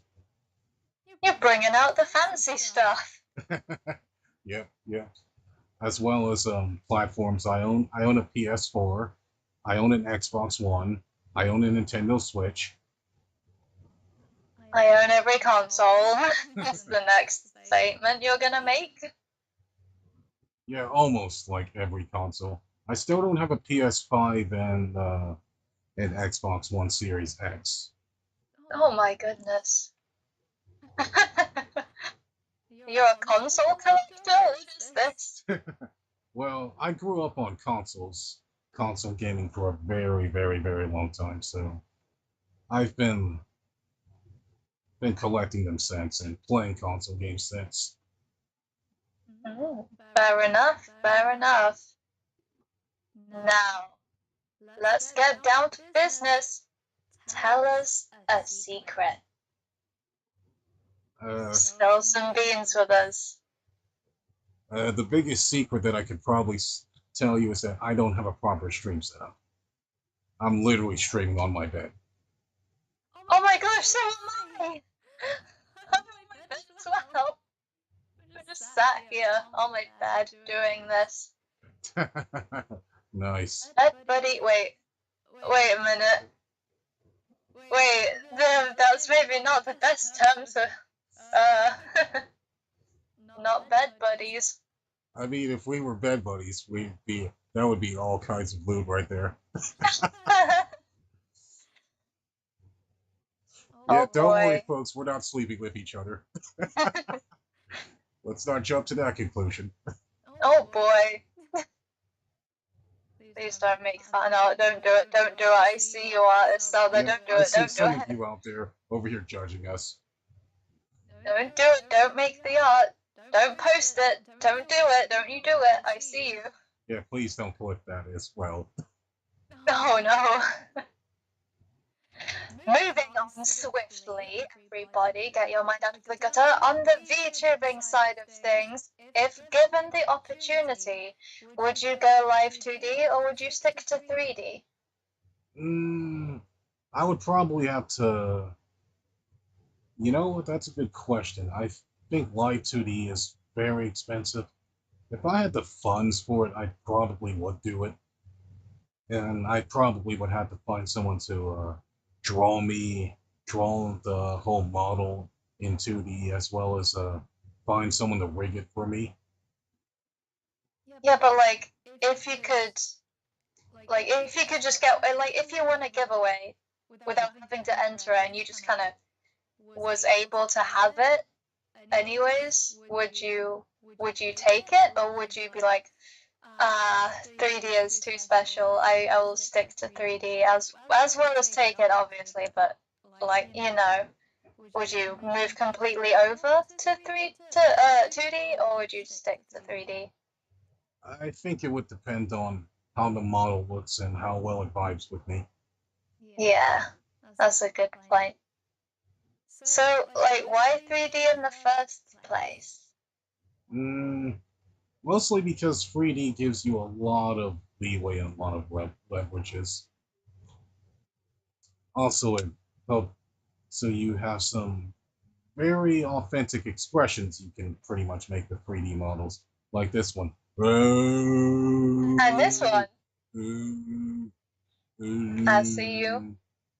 you're bringing out the fancy stuff. Yep, yep. As well as platforms I own. I own a PS4. I own an Xbox One. I own a Nintendo Switch. I own every console. That's the next statement you're gonna make. Yeah, almost like every console. I still don't have a PS5 and an Xbox One Series X. Oh my goodness. You're a console collector? What is this? Well, I grew up on console gaming for a very, very, very long time, so I've been collecting them since and playing console games since. Fair enough, fair enough. Now, let's get down to business. Tell us a secret. Uh, Spill some beans with us. the biggest secret that I could probably tell you is that I don't have a proper stream setup. I'm literally streaming on my bed. Oh my gosh, so am I! I'm in my bed as well. We're just sat here on my bed doing this. Nice. Bed buddy, wait. Wait a minute. Wait, that's maybe not the best term to, not bed buddies. I mean, if we were bed buddies, that would be all kinds of lube right there. Yeah, Oh don't worry, boy. folks. We're not sleeping with each other. Let's not jump to that conclusion. Oh boy. Please don't make fun. Oh, don't do it. Don't do it. I see you, artist. So Yeah, don't do I it. see Don't do some of it. you out there over here judging us. Don't do it. Don't make the art. Don't post it. Don't do it. Don't you do it. I see you. Yeah, please don't click that as well. Oh no. Moving on swiftly, everybody, get your mind out of the gutter. On the VTubing side of things, if given the opportunity, would you go live 2D or would you stick to 3D? I would probably have to. You know what? That's a good question. I think live 2D is very expensive. If I had the funds for it, I probably would do it. And I probably would have to find someone to draw the whole model in 2D, as well as find someone to rig it for me. Yeah, but like, if you could just get, like, if you won a giveaway without having to enter it and you just kind of was able to have it anyways, would you take it, or would you be like, 3D is too special, I will stick to 3D as well as take it, obviously, but like, would you move completely over to 2D, or would you stick to 3D? I think it would depend on how the model looks and how well it vibes with me. Yeah, that's a good point. So, like, why 3D in the first place? Mostly because 3D gives you a lot of leeway and a lot of leverages. Also, it helps so you have some very authentic expressions you can pretty much make with 3D models, like this one. And this one, I see you.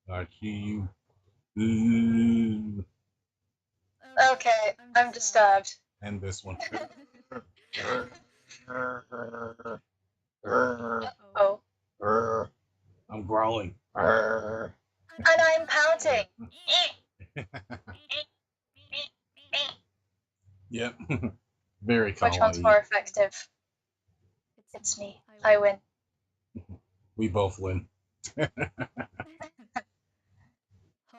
I see you. Okay, I'm disturbed. And this one. Oh. I'm growling. And I'm pouting. Yep. Very kawaii. Which one's more effective? It's me. I win. We both win.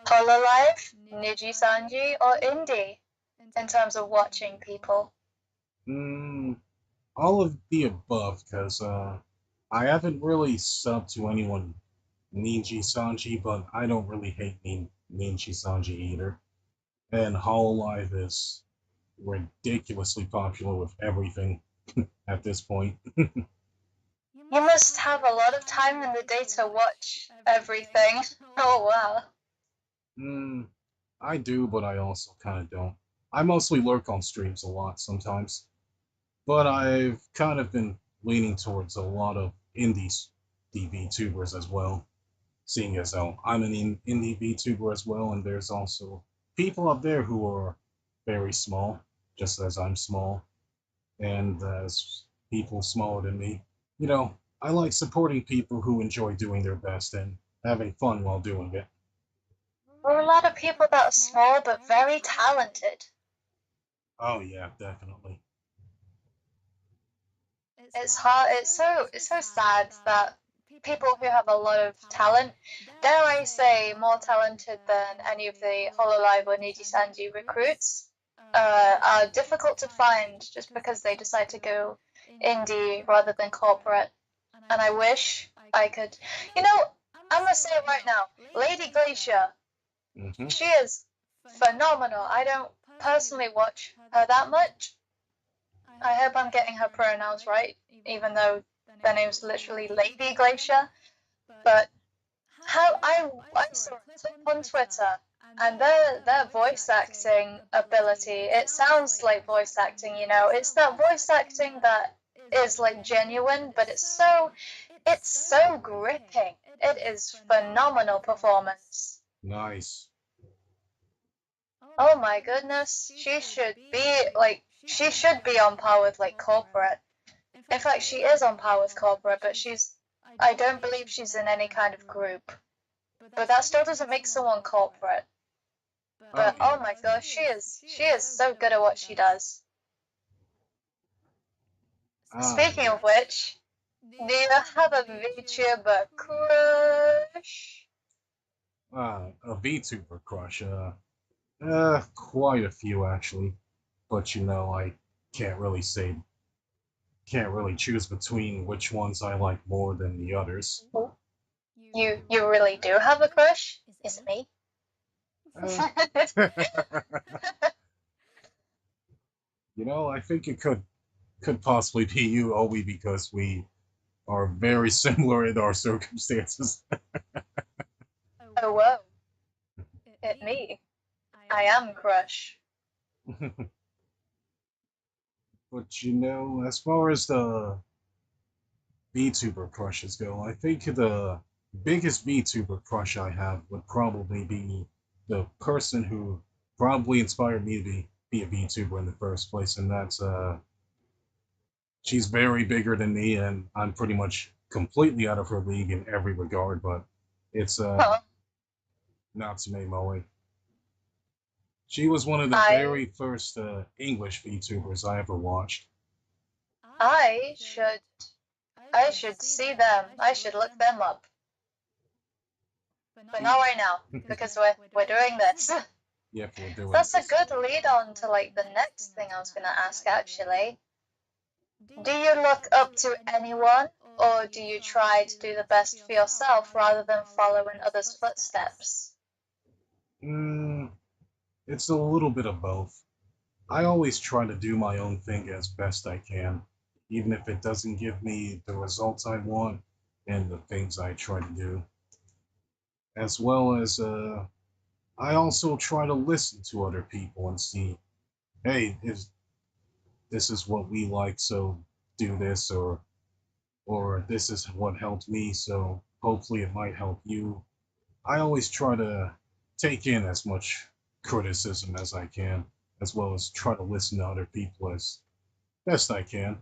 Hololive, Niji Sanji, or Indie in terms of watching people? All of the above, because I haven't really subbed to anyone Niji Sanji, but I don't really hate Niji Sanji either. And Hololive is ridiculously popular with everything at this point. You must have a lot of time in the day to watch everything. Oh wow. I do, but I also kind of don't. I mostly lurk on streams a lot sometimes, but I've kind of been leaning towards a lot of indie VTubers as well, seeing as how I'm an indie VTuber as well, and there's also people up there who are very small, just as I'm small, and as people smaller than me. You know, I like supporting people who enjoy doing their best and having fun while doing it. There are a lot of people that are small but very talented. Oh yeah, definitely. It's hard. It's so sad that people who have a lot of talent, dare I say, more talented than any of the Hololive or Niji Sanji recruits, are difficult to find just because they decide to go indie rather than corporate. And I wish I could. I'm gonna say it right now, Lady Glacier. She is phenomenal. I don't personally watch her that much. I hope I'm getting her pronouns right, even though their name's literally Lady Glacier. But how I saw it on Twitter, and their voice acting ability, it sounds like voice acting, it's that voice acting that is like genuine, but It's so gripping. It is phenomenal performance. Nice. Oh my goodness, she should be on par with like corporate. In fact, she is on par with corporate, but I don't believe she's in any kind of group. But that still doesn't make someone corporate. But oh my gosh, she is so good at what she does. Speaking of which, do you have a VTuber crush? A Vtuber crush. Quite a few actually, but I can't really choose between which ones I like more than the others. You really do have a crush? Is it me? I think it could possibly be you only because we are very similar in our circumstances. Oh whoa, it me. I am crush. But as far as the VTuber crushes go, I think the biggest VTuber crush I have would probably be the person who probably inspired me to be a VTuber in the first place, and that's she's very bigger than me, and I'm pretty much completely out of her league in every regard. But it's Natsume Moe. She was one of the very first English VTubers I ever watched. I should see them. I should look them up. But not right now, because we're doing this. Yep, we're doing That's this. a good lead on to like the next thing I was gonna ask actually. Do you look up to anyone, or do you try to do the best for yourself rather than follow in others' footsteps? It's a little bit of both. I always try to do my own thing as best I can, even if it doesn't give me the results I want and the things I try to do. As well as I also try to listen to other people and see, hey, if this is what we like, so do this, or this is what helped me, so hopefully it might help you. I always try to take in as much criticism as I can, as well as try to listen to other people as best I can,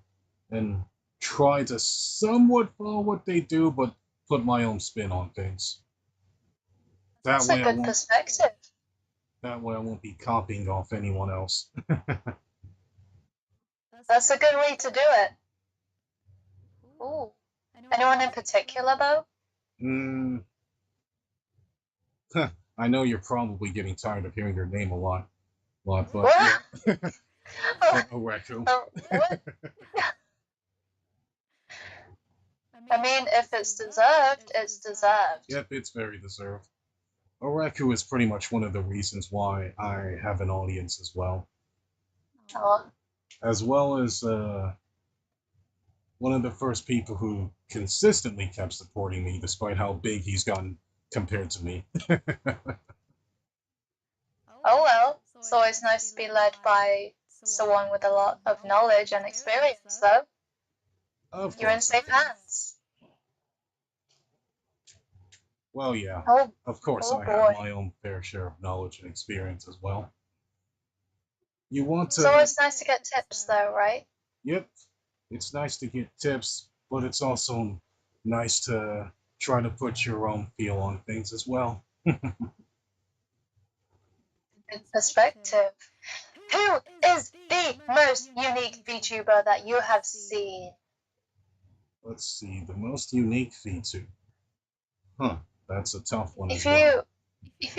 and try to somewhat follow what they do, but put my own spin on things. That's a good perspective. That way I won't be copying off anyone else. That's a good way to do it. Ooh. Anyone in particular, though? I know you're probably getting tired of hearing their name a lot, but yeah. Oreku. What? I mean, if it's deserved, it's deserved. Yep, it's very deserved. Oreku is pretty much one of the reasons why I have an audience as well. As well as one of the first people who consistently kept supporting me despite how big he's gotten compared to me. Oh well, it's always nice to be led by someone with a lot of knowledge and experience, though. You're in safe hands. Well, yeah. Of course, I have my own fair share of knowledge and experience as well. It's always nice to get tips, though, right? Yep. It's nice to get tips, but it's also nice to try to put your own feel on things as well. Perspective. Who is the most unique VTuber that you have seen? Let's see, the most unique VTuber. That's a tough one. If you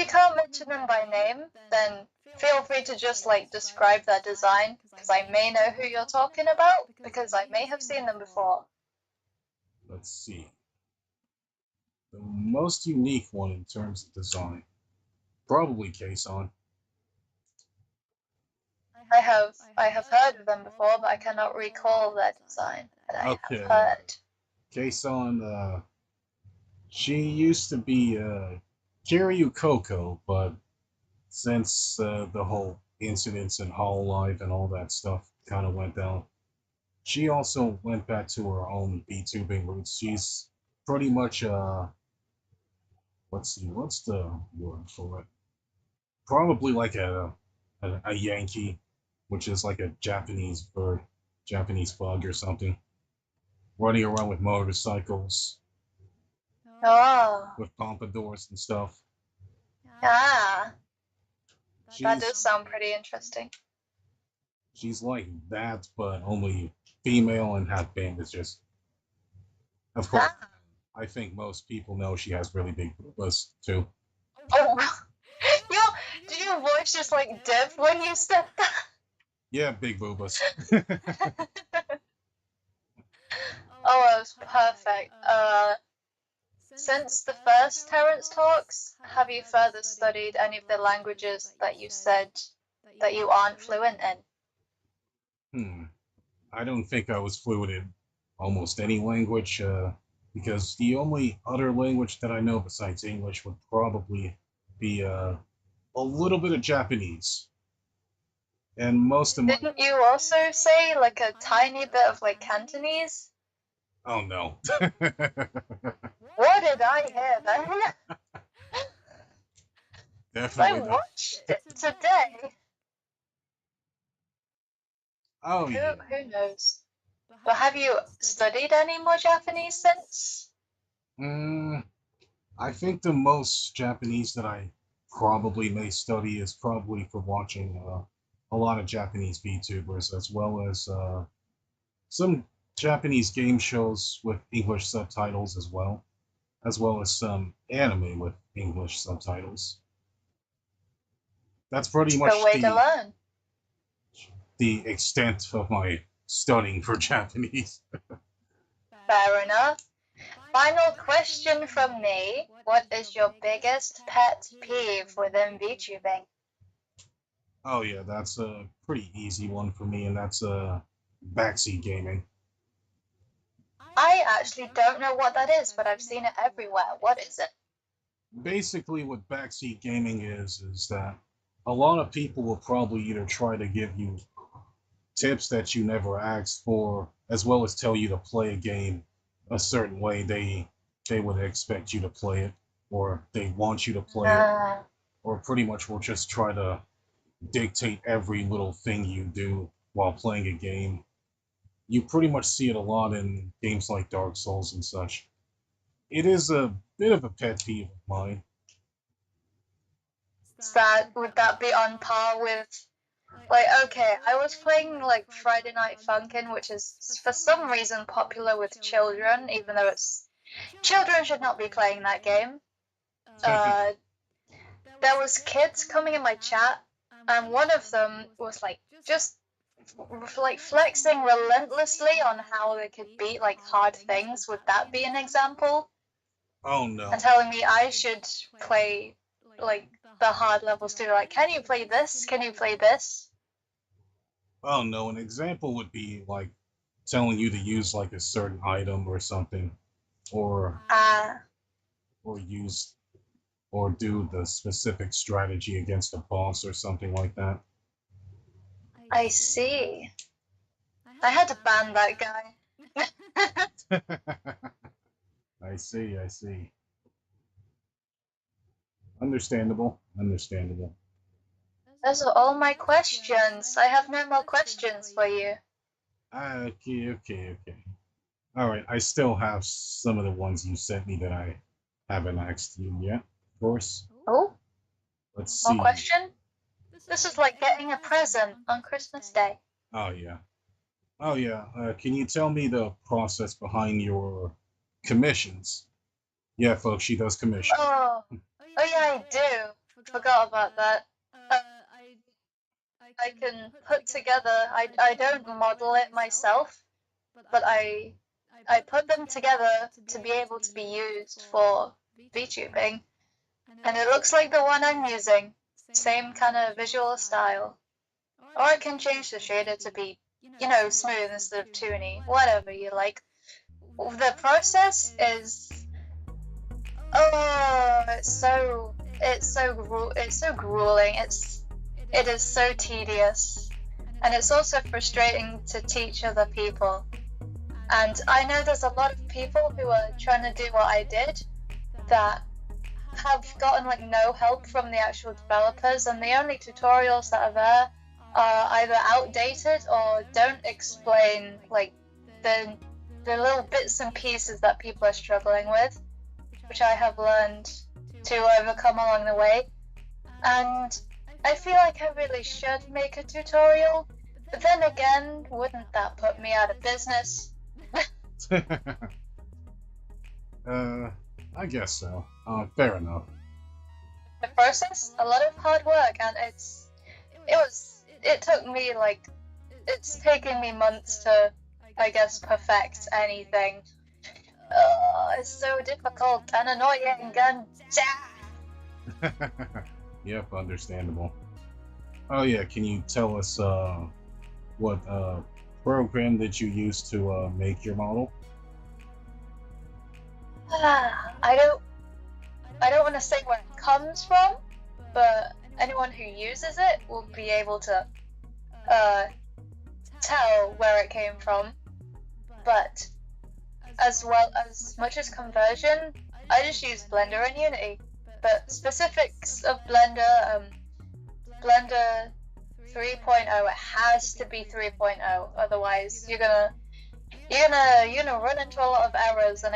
can't mention them by name, then feel free to just like describe their design, because I may know who you're talking about, because I may have seen them before. Let's see. The most unique one in terms of design, probably Kason. I have heard of them before, but I cannot recall their design. But I have heard. Kason, she used to be Kiryu Coco, but since the whole incidents in Hololive and all that stuff kind of went down, she also went back to her own VTubing roots. She's pretty much let's see, what's the word for it? Probably like a Yankee, which is like a Japanese bird, Japanese bug or something, running around with motorcycles, Oh, with pompadours and stuff. yeah. That does She's sound pretty interesting. she's like that, but only female and half bandages. Of course, Ah. I think most people know she has really big boobas too. Oh, did your voice just like dip when you said that? Yeah, big boobas. Oh, it was perfect. Since the first Terence Talks, have you further studied any of the languages that you said that you aren't fluent in? I don't think I was fluent in almost any language, because the only other language that I know besides English would probably be a little bit of Japanese. And most of my. Didn't you also say like a tiny bit of like Cantonese? Oh no. What did I hear then? Definitely I not. watched it today. Oh yeah. Who knows? But have you studied any more Japanese since? I think the most Japanese that I probably may study is probably for watching a lot of Japanese VTubers, as well as some Japanese game shows with English subtitles as well as some anime with English subtitles. That's pretty Good much way to learn. the extent of my studying for Japanese. Fair enough. Final question from me. What is your biggest pet peeve within VTubing? Oh yeah, that's a pretty easy one for me, and that's backseat gaming. I actually don't know what that is, but I've seen it everywhere. What is it? Basically, what backseat gaming is that a lot of people will probably either try to give you tips that you never asked for, as well as tell you to play a game a certain way they would expect you to play it, or they want you to play it, or pretty much will just try to dictate every little thing you do while playing a game. You pretty much see it a lot in games like Dark Souls and such. It is a bit of a pet peeve of mine. Would that be on par with like, okay, I was playing like Friday Night Funkin', which is for some reason popular with children, even though children should not be playing that game. There was kids coming in my chat, and one of them was like just like flexing relentlessly on how they could beat like hard things. Would that be an example? Oh no. And telling me I should play like the hard levels too. Like, can you play this? Can you play this? Oh no, an example would be like telling you to use like a certain item or something, or use or do the specific strategy against a boss or something like that. I see. I had to ban that guy. I see, I see. Understandable, understandable. Those are all my questions. I have no more questions for you. Okay. All right, I still have some of the ones you sent me that I haven't asked you yet, of course. Oh? Let's see. More question? This is like getting a present on Christmas Day. Oh, yeah. Can you tell me the process behind your commissions? Yeah, folks, she does commission. Oh yeah, I do. Forgot about that. I can put together. I don't model it myself, but I put them together to be able to be used for VTubing, and it looks like the one I'm using. Same kind of visual style. Or I can change the shader to be, smooth instead of toony, whatever you like. The process is, it's so grueling. It is so tedious, and it's also frustrating to teach other people. And I know there's a lot of people who are trying to do what I did that have gotten like no help from the actual developers, and the only tutorials that are there are either outdated or don't explain like the little bits and pieces that people are struggling with, which I have learned to overcome along the way. And I feel like I really should make a tutorial, but then again, wouldn't that put me out of business? I guess so. Fair enough. The process, a lot of hard work, and it took me like, it's taken me months to, I guess, perfect anything. It's so difficult and annoying and Yep, understandable. Oh yeah, can you tell us what program did you use to make your model? I don't want to say where it comes from, but anyone who uses it will be able to tell where it came from. But as much as conversion, I just use Blender and Unity. But specifics of Blender, Blender 3.0, it has to be 3.0, otherwise you're gonna run into a lot of errors, and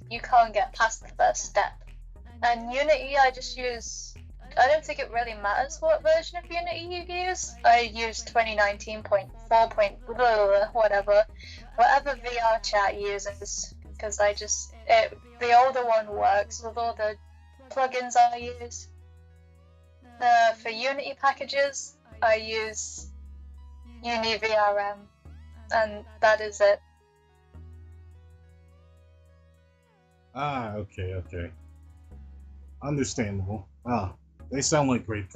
you can't get past the first step. And Unity, I don't think it really matters what version of Unity you use. I use 2019.4. Whatever VR chat uses, because the older one works with all the plugins I use. For Unity packages, I use UniVRM, and that is it. Okay. Understandable. They sound like great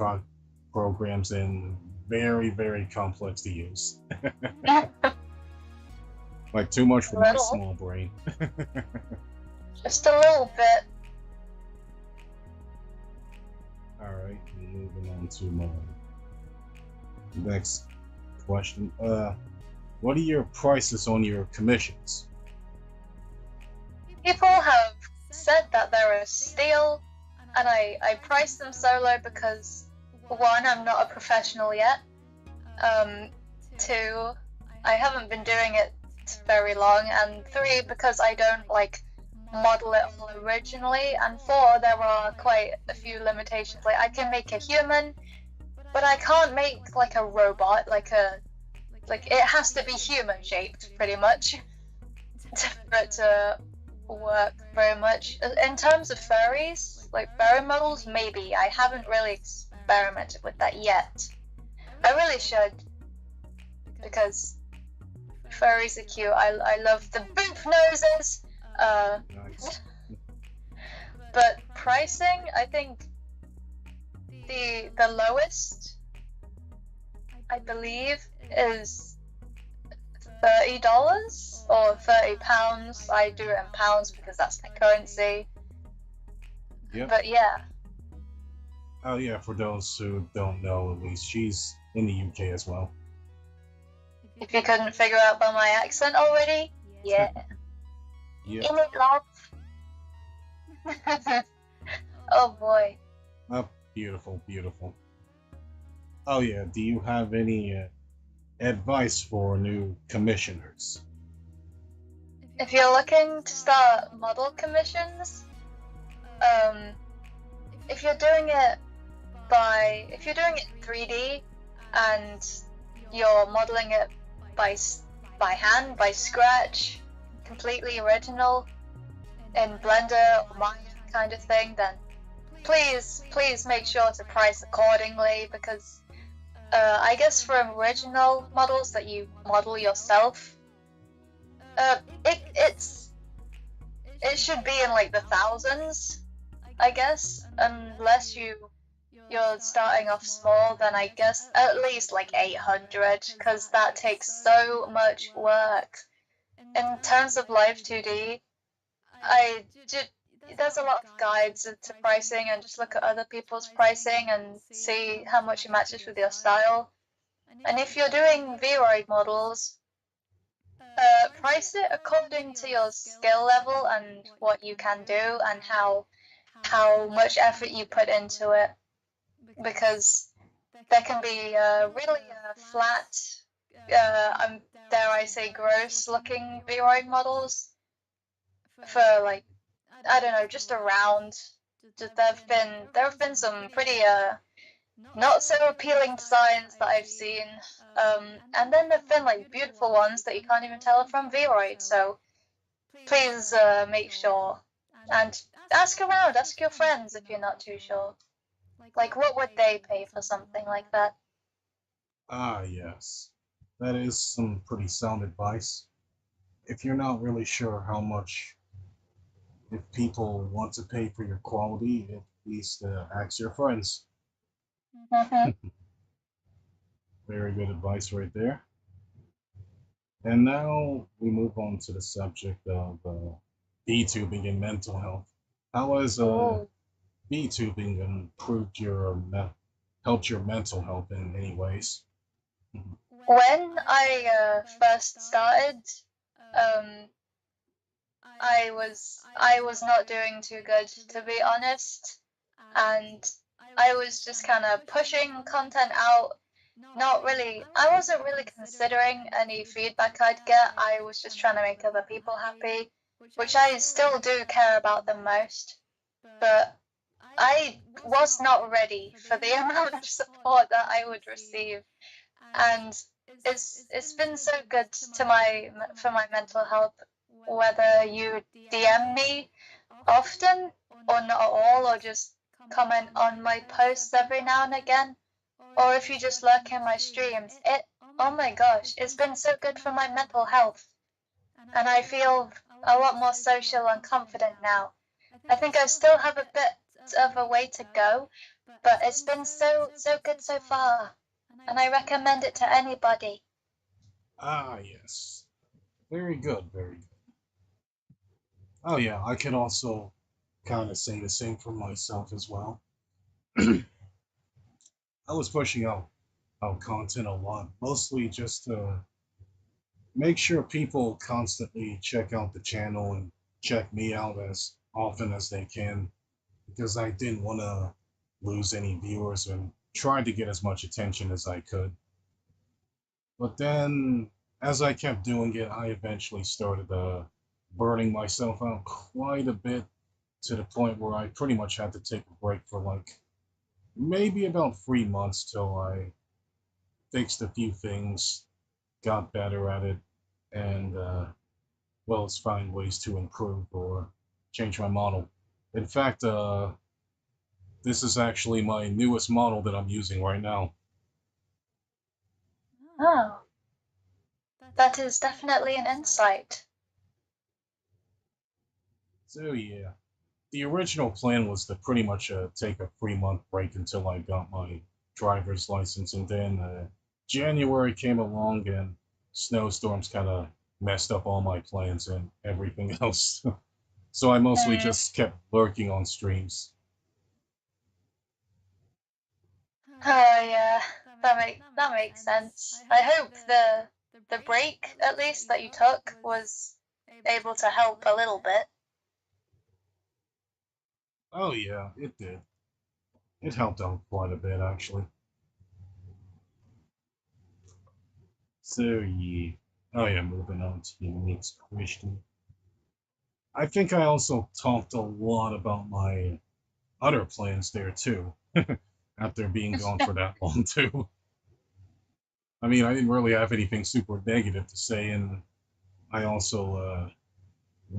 programs and very, very complex to use. Like too much for my small brain. Just a little bit. Alright, moving on to my next question. What are your prices on your commissions? People have said that they're a steal, and I price them so low because, one, I'm not a professional yet. Two, I haven't been doing it very long, and three, because I don't like model it all originally, and four, there are quite a few limitations. Like, I can make a human, but I can't make like a robot, like it has to be human shaped pretty much for it to work very much. In terms of furries, like furry models, maybe. I haven't really experimented with that yet. I really should, because furries are cute. I love the boop noses. Nice. But pricing, I think the lowest, I believe, is $30 or £30. I do it in pounds because that's my currency. Yep. But yeah. Oh yeah, for those who don't know, Elise, she's in the UK as well. If you couldn't figure out by my accent already, yeah. Yep. In it, love. Oh boy. Oh, beautiful. Oh yeah, do you have any advice for new commissioners? If you're looking to start model commissions, if you're doing it 3D and you're modeling it by hand, by scratch, completely original in Blender or Maya kind of thing, then please make sure to price accordingly, because I guess for original models that you model yourself, it should be in like the thousands, I guess, unless you're starting off small, then I guess at least like 800, because that takes so much work. In terms of Live 2D, there's a lot of guides to pricing, and just look at other people's pricing and see how much it matches with your style. And if you're doing Vroid models, price it according to your skill level and what you can do and how much effort you put into it, because there can be really flat, dare I say, gross-looking Vroid models for like, I don't know, just around. There have been some pretty not so appealing designs that I've seen, and then there've been like beautiful ones that you can't even tell are from Vroid. So please make sure and ask around, ask your friends if you're not too sure. Like, what would they pay for something like that? Ah, yes. That is some pretty sound advice. If you're not really sure how much, if people want to pay for your quality, at least ask your friends. Mm-hmm. Very good advice right there. And now we move on to the subject of Vtubing and mental health. How has Vtubing improved helped your mental health in any ways? When I first started, um, I was not doing too good, to be honest, and I was just kind of pushing content out. I wasn't really considering any feedback I'd get. I was just trying to make other people happy, which I still do care about the most. But I was not ready for the amount of support that I would receive, and it's been so good to for my mental health. Whether you DM me often or not at all, or just comment on my posts every now and again, or if you just lurk in my streams, oh my gosh, it's been so good for my mental health, and I feel a lot more social and confident now. I think I still have a bit of a way to go, but it's been so good so far, and I recommend it to anybody. Ah, yes. Very good, very good. Oh, yeah, I can also kind of say the same for myself as well. I was pushing out content a lot, mostly just to make sure people constantly check out the channel and check me out as often as they can, because I didn't want to lose any viewers and tried to get as much attention as I could. But then, as I kept doing it, I eventually started burning myself out quite a bit, to the point where I pretty much had to take a break for like maybe about 3 months till I fixed a few things, got better at it, and well, let's find ways to improve or change my model. In fact, this is actually my newest model that I'm using right now. Oh, that is definitely an insight. So yeah, the original plan was to pretty much take a 3 month break until I got my driver's license, and then January came along and snowstorms kind of messed up all my plans and everything else. So I mostly Mm. just kept lurking on streams. Oh yeah, that makes sense. I hope the break at least that you took was able to help a little bit. Oh yeah, it did. It helped out quite a bit actually. So yeah. Oh yeah, moving on to the next question. I think I also talked a lot about my other plans there too, after being gone for that long too. I mean, I didn't really have anything super negative to say, and I also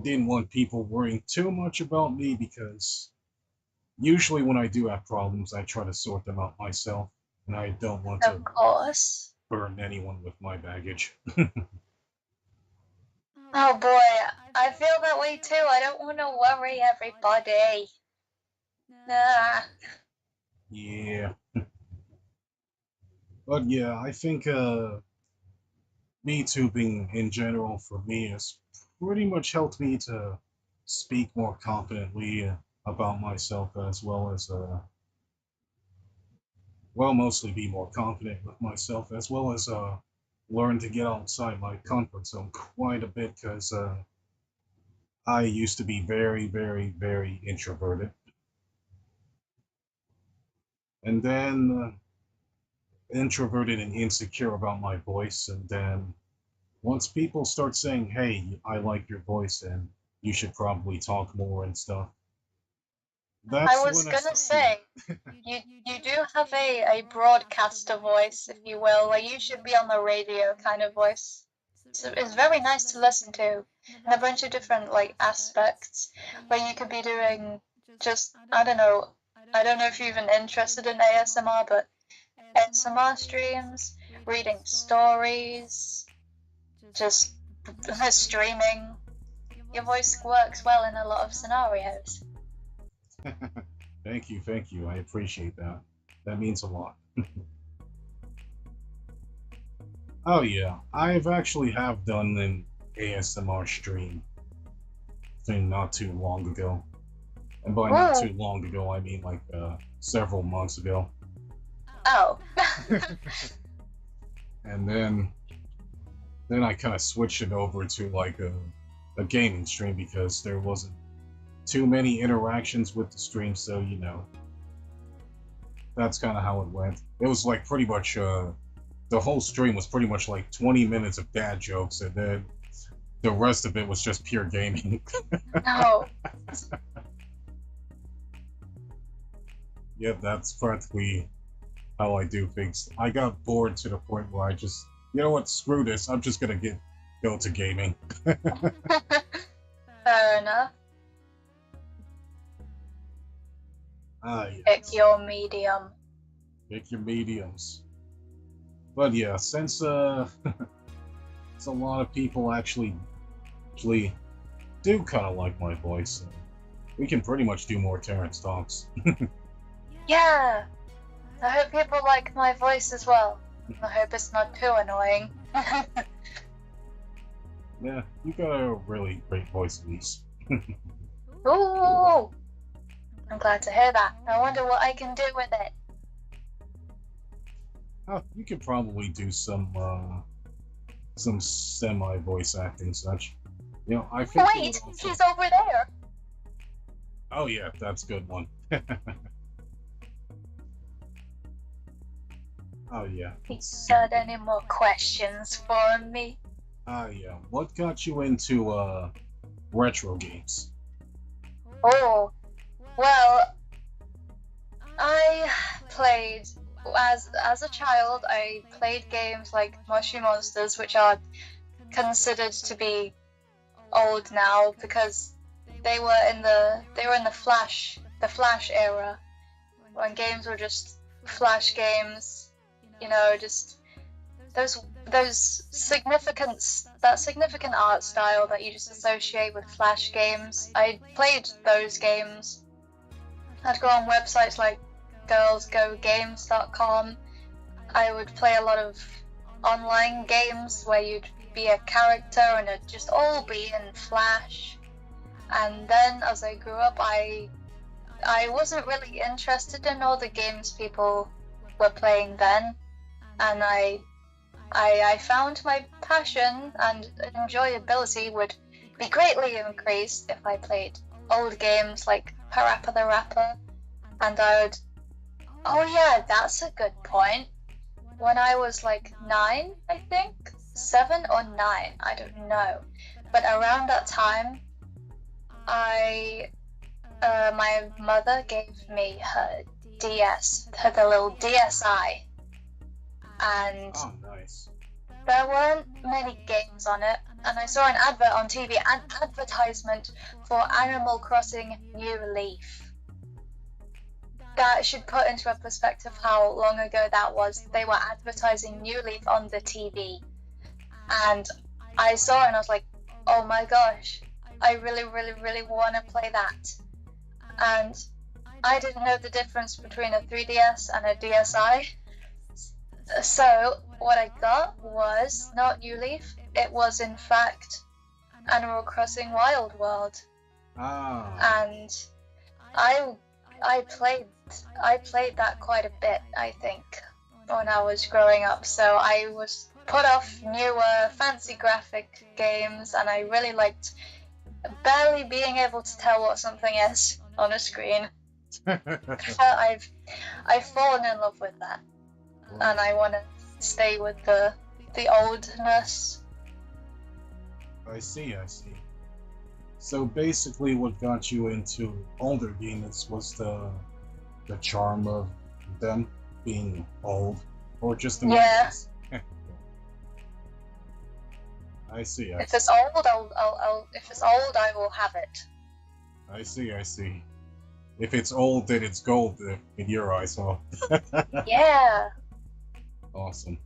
didn't want people worrying too much about me, because usually when I do have problems, I try to sort them out myself, and I don't want to Of course. burden anyone with my baggage. Oh boy, I feel that way too. I don't want to worry everybody. Ah. Yeah. But yeah, I think VTubing in general for me has pretty much helped me to speak more confidently about myself, as well as well, mostly be more confident with myself, as well as learned to get outside my comfort zone quite a bit because I used to be very, very, very introverted. And then introverted and insecure about my voice. And then once people start saying, hey, I like your voice and you should probably talk more and stuff, that's I was when I gonna started. say, you do have a broadcaster voice, if you will. Like, you should be on the radio kind of voice. So it's very nice to listen to, and a bunch of different like aspects where you could be doing just I don't know if you're even interested in ASMR, but ASMR streams, reading stories, just streaming. Your voice works well in a lot of scenarios. Thank you, thank you. I appreciate that. That means a lot. Oh yeah, I've actually have done an ASMR stream thing not too long ago. And by not too long ago, I mean like several months ago. Oh. And then I kind of switched it over to like a gaming stream because there wasn't too many interactions with the stream, so you know, that's kind of how it went. It was like pretty much the whole stream was pretty much like 20 minutes of dad jokes, and then the rest of it was just pure gaming. No. Yep, that's practically how I do things. I got bored to the point where I just, you know what, screw this. I'm just gonna go to gaming. Fair enough. Yes. Pick your medium. Pick your mediums. But yeah, since a lot of people actually do kind of like my voice, we can pretty much do more Terence Talks. Yeah. I hope people like my voice as well. I hope it's not too annoying. Yeah, you got a really great voice, Elise. Ooh. I'm glad to hear that. I wonder what I can do with it. Oh, you could probably do some semi voice acting such. You know, I think. Wait, she's over there. Oh yeah, that's a good one. Oh yeah. Got any more questions for me? Yeah. What got you into retro games? Oh, well, I played as a child. I played games like Mushy Monsters, which are considered to be old now because they were in the Flash era when games were just Flash games. You know, just those significant art style that you just associate with Flash games. I played those games. I'd go on websites like girlsgogames.com. I would play a lot of online games where you'd be a character and it'd just all be in Flash. And then as I grew up, I wasn't really interested in all the games people were playing then, and I found my passion and enjoyability would be greatly increased if I played old games like Parappa the Rapper. And I would, oh yeah, that's a good point. When I was like 9, I think, 7 or 9, I don't know, but around that time, my mother gave me her DS, the little DSi, and Oh, nice. there weren't many games on it, and I saw an advert on TV, an advertisement for Animal Crossing New Leaf. That should put into a perspective how long ago that was. They were advertising New Leaf on the TV, and I saw it and I was like, oh my gosh, I really, really, really want to play that. And I didn't know the difference between a 3DS and a DSi. So what I got was not New Leaf, it was in fact Animal Crossing Wild World. Ah. And I played that quite a bit, I think. when I was growing up, so I was put off newer, fancy graphic games, and I really liked barely being able to tell what something is on a screen. I've fallen in love with that, and I want to stay with the oldness. I see. So basically, what got you into older games was the charm of them being old, or just the memories? I see. If it's old, I'll. If it's old, I will have it. I see. If it's old, then it's gold in your eyes, huh? Yeah. Awesome.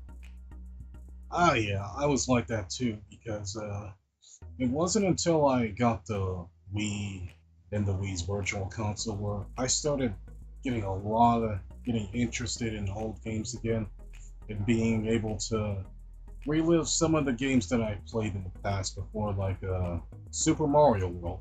Yeah, I was like that too, because it wasn't until I got the Wii and the Wii's Virtual Console where I started getting interested in old games again, and being able to relive some of the games that I played in the past before, like Super Mario World.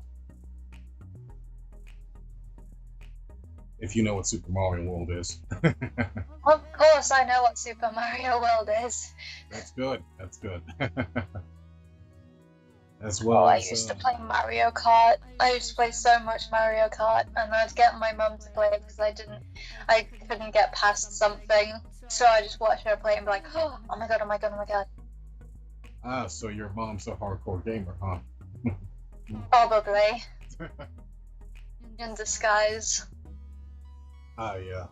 If you know what Super Mario World is. Of course, I know what Super Mario World is. That's good. As well I as, used to play Mario Kart. I used to play so much Mario Kart, and I'd get my mum to play it because I couldn't get past something. So I just watched her play and be like, oh my god. Ah, so your mom's a hardcore gamer, huh? Probably. In disguise. Yeah.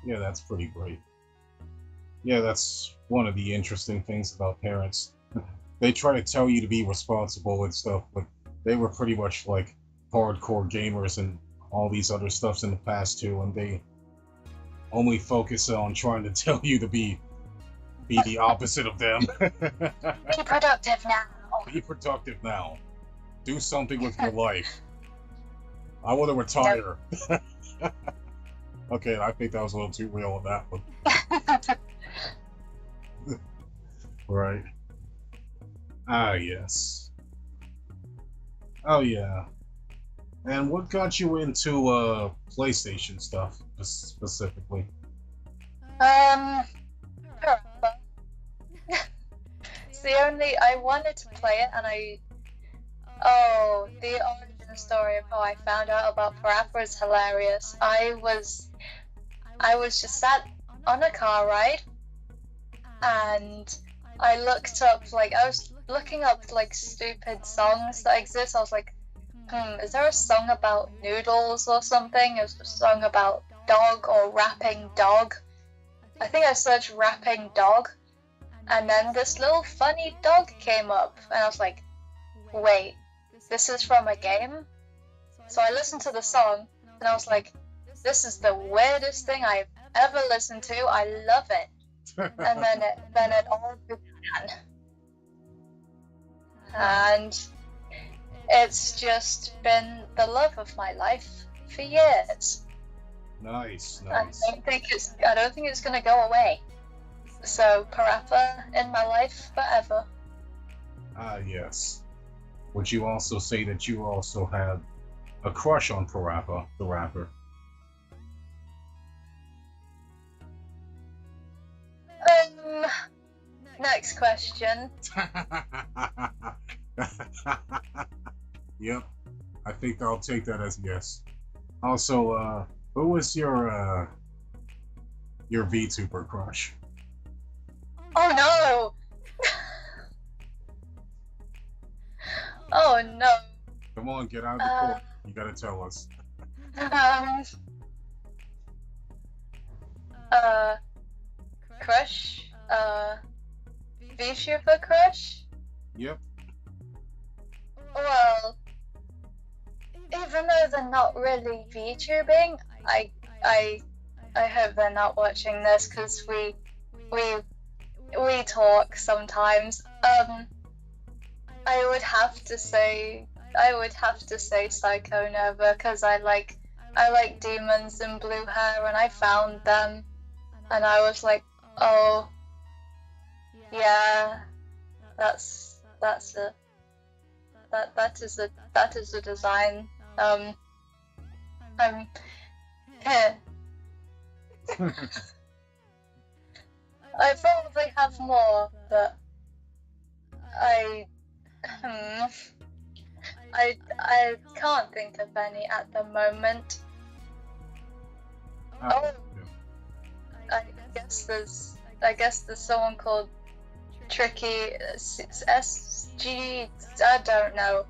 Yeah, that's pretty great. Yeah, that's one of the interesting things about parents. They try to tell you to be responsible and stuff, but they were pretty much like hardcore gamers and all these other stuffs in the past too, and they only focus on trying to tell you to be the opposite of them. Be productive now. Be productive now. Do something with your life. I want to retire. Yep. Okay, I think that was a little too real on that one. Right. Yes. Oh, yeah. And what got you into PlayStation stuff specifically? It's the only I wanted to play it, and the origin story of how I found out about Parappa is hilarious. I was just sat on a car ride, and I looked up, I was looking up, stupid songs that exist. I was like, is there a song about noodles or something? Is there a song about dog or rapping dog? I think I searched rapping dog, and then this little funny dog came up, and I was like, wait, this is from a game? So I listened to the song, and I was like, this is the weirdest thing I've ever listened to. I love it. And then it all began. And it's just been the love of my life for years. Nice. I don't think it's gonna go away. So Parappa in my life forever. Yes. Would you also say that you also had a crush on Parappa, the rapper? Next question. Yep. I think I'll take that as a yes. Also, who was your Vtuber crush? Oh no! Oh no! Come on, get out of the court. You gotta tell us. Crush? Vtuber crush? Yep. Well, even though they're not really VTubing, I hope they're not watching this, because we talk sometimes. I would have to say Psycho Nova, because I like demons in blue hair, and I found them, and I was like, oh yeah, that is a design. I probably have more, but I can't think of any at the moment. Oh, I guess there's someone called Tricky SG. I don't know.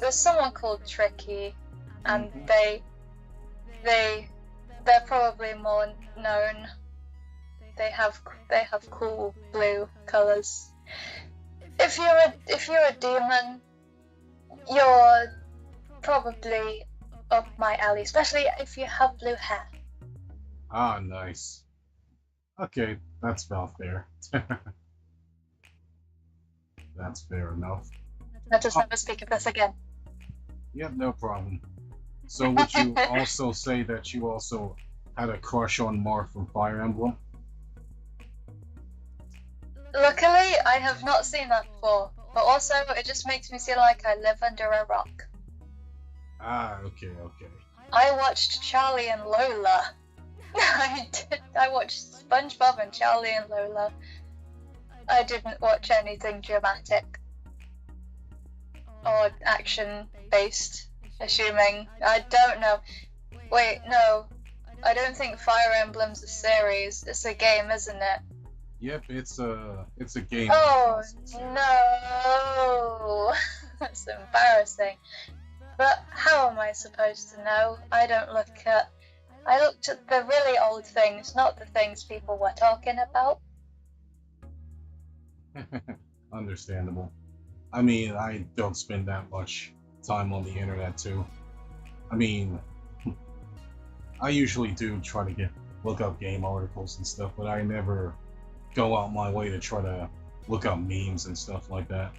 There's someone called Tricky, and they're probably more known. They have cool blue colors. If you're a demon, you're probably up my alley, especially if you have blue hair. Ah, nice. Okay, that's about fair. That's fair enough. Let us never speak of this again. Yep, no problem. So would you also say that you also had a crush on Marth from Fire Emblem? Luckily, I have not seen that before, but also it just makes me feel like I live under a rock. Ah, okay. I watched Charlie and Lola. I did. I watched SpongeBob and Charlie and Lola. I didn't watch anything dramatic or action-based, assuming. I don't know. Wait, no. I don't think Fire Emblem's a series. It's a game, isn't it? Yep, it's a game. Oh, no. That's embarrassing. But how am I supposed to know? I looked at the really old things, not the things people were talking about. Understandable. I mean, I don't spend that much time on the internet too. I mean, I usually do try to look up game articles and stuff, but I never go out my way to try to look up memes and stuff like that.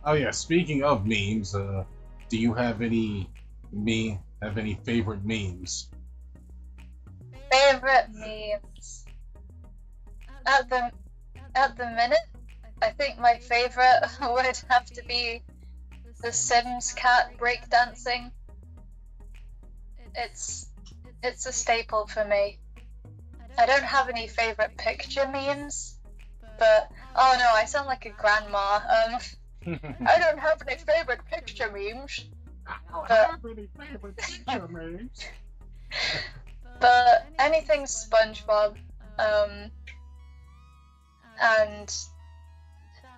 Oh yeah, speaking of memes, do you have any favorite memes? Favorite memes? At the minute, I think my favorite would have to be the Sims cat breakdancing. It's a staple for me. I don't have any favorite picture memes, but oh no, I sound like a grandma. I don't have any favorite picture memes. But anything SpongeBob, and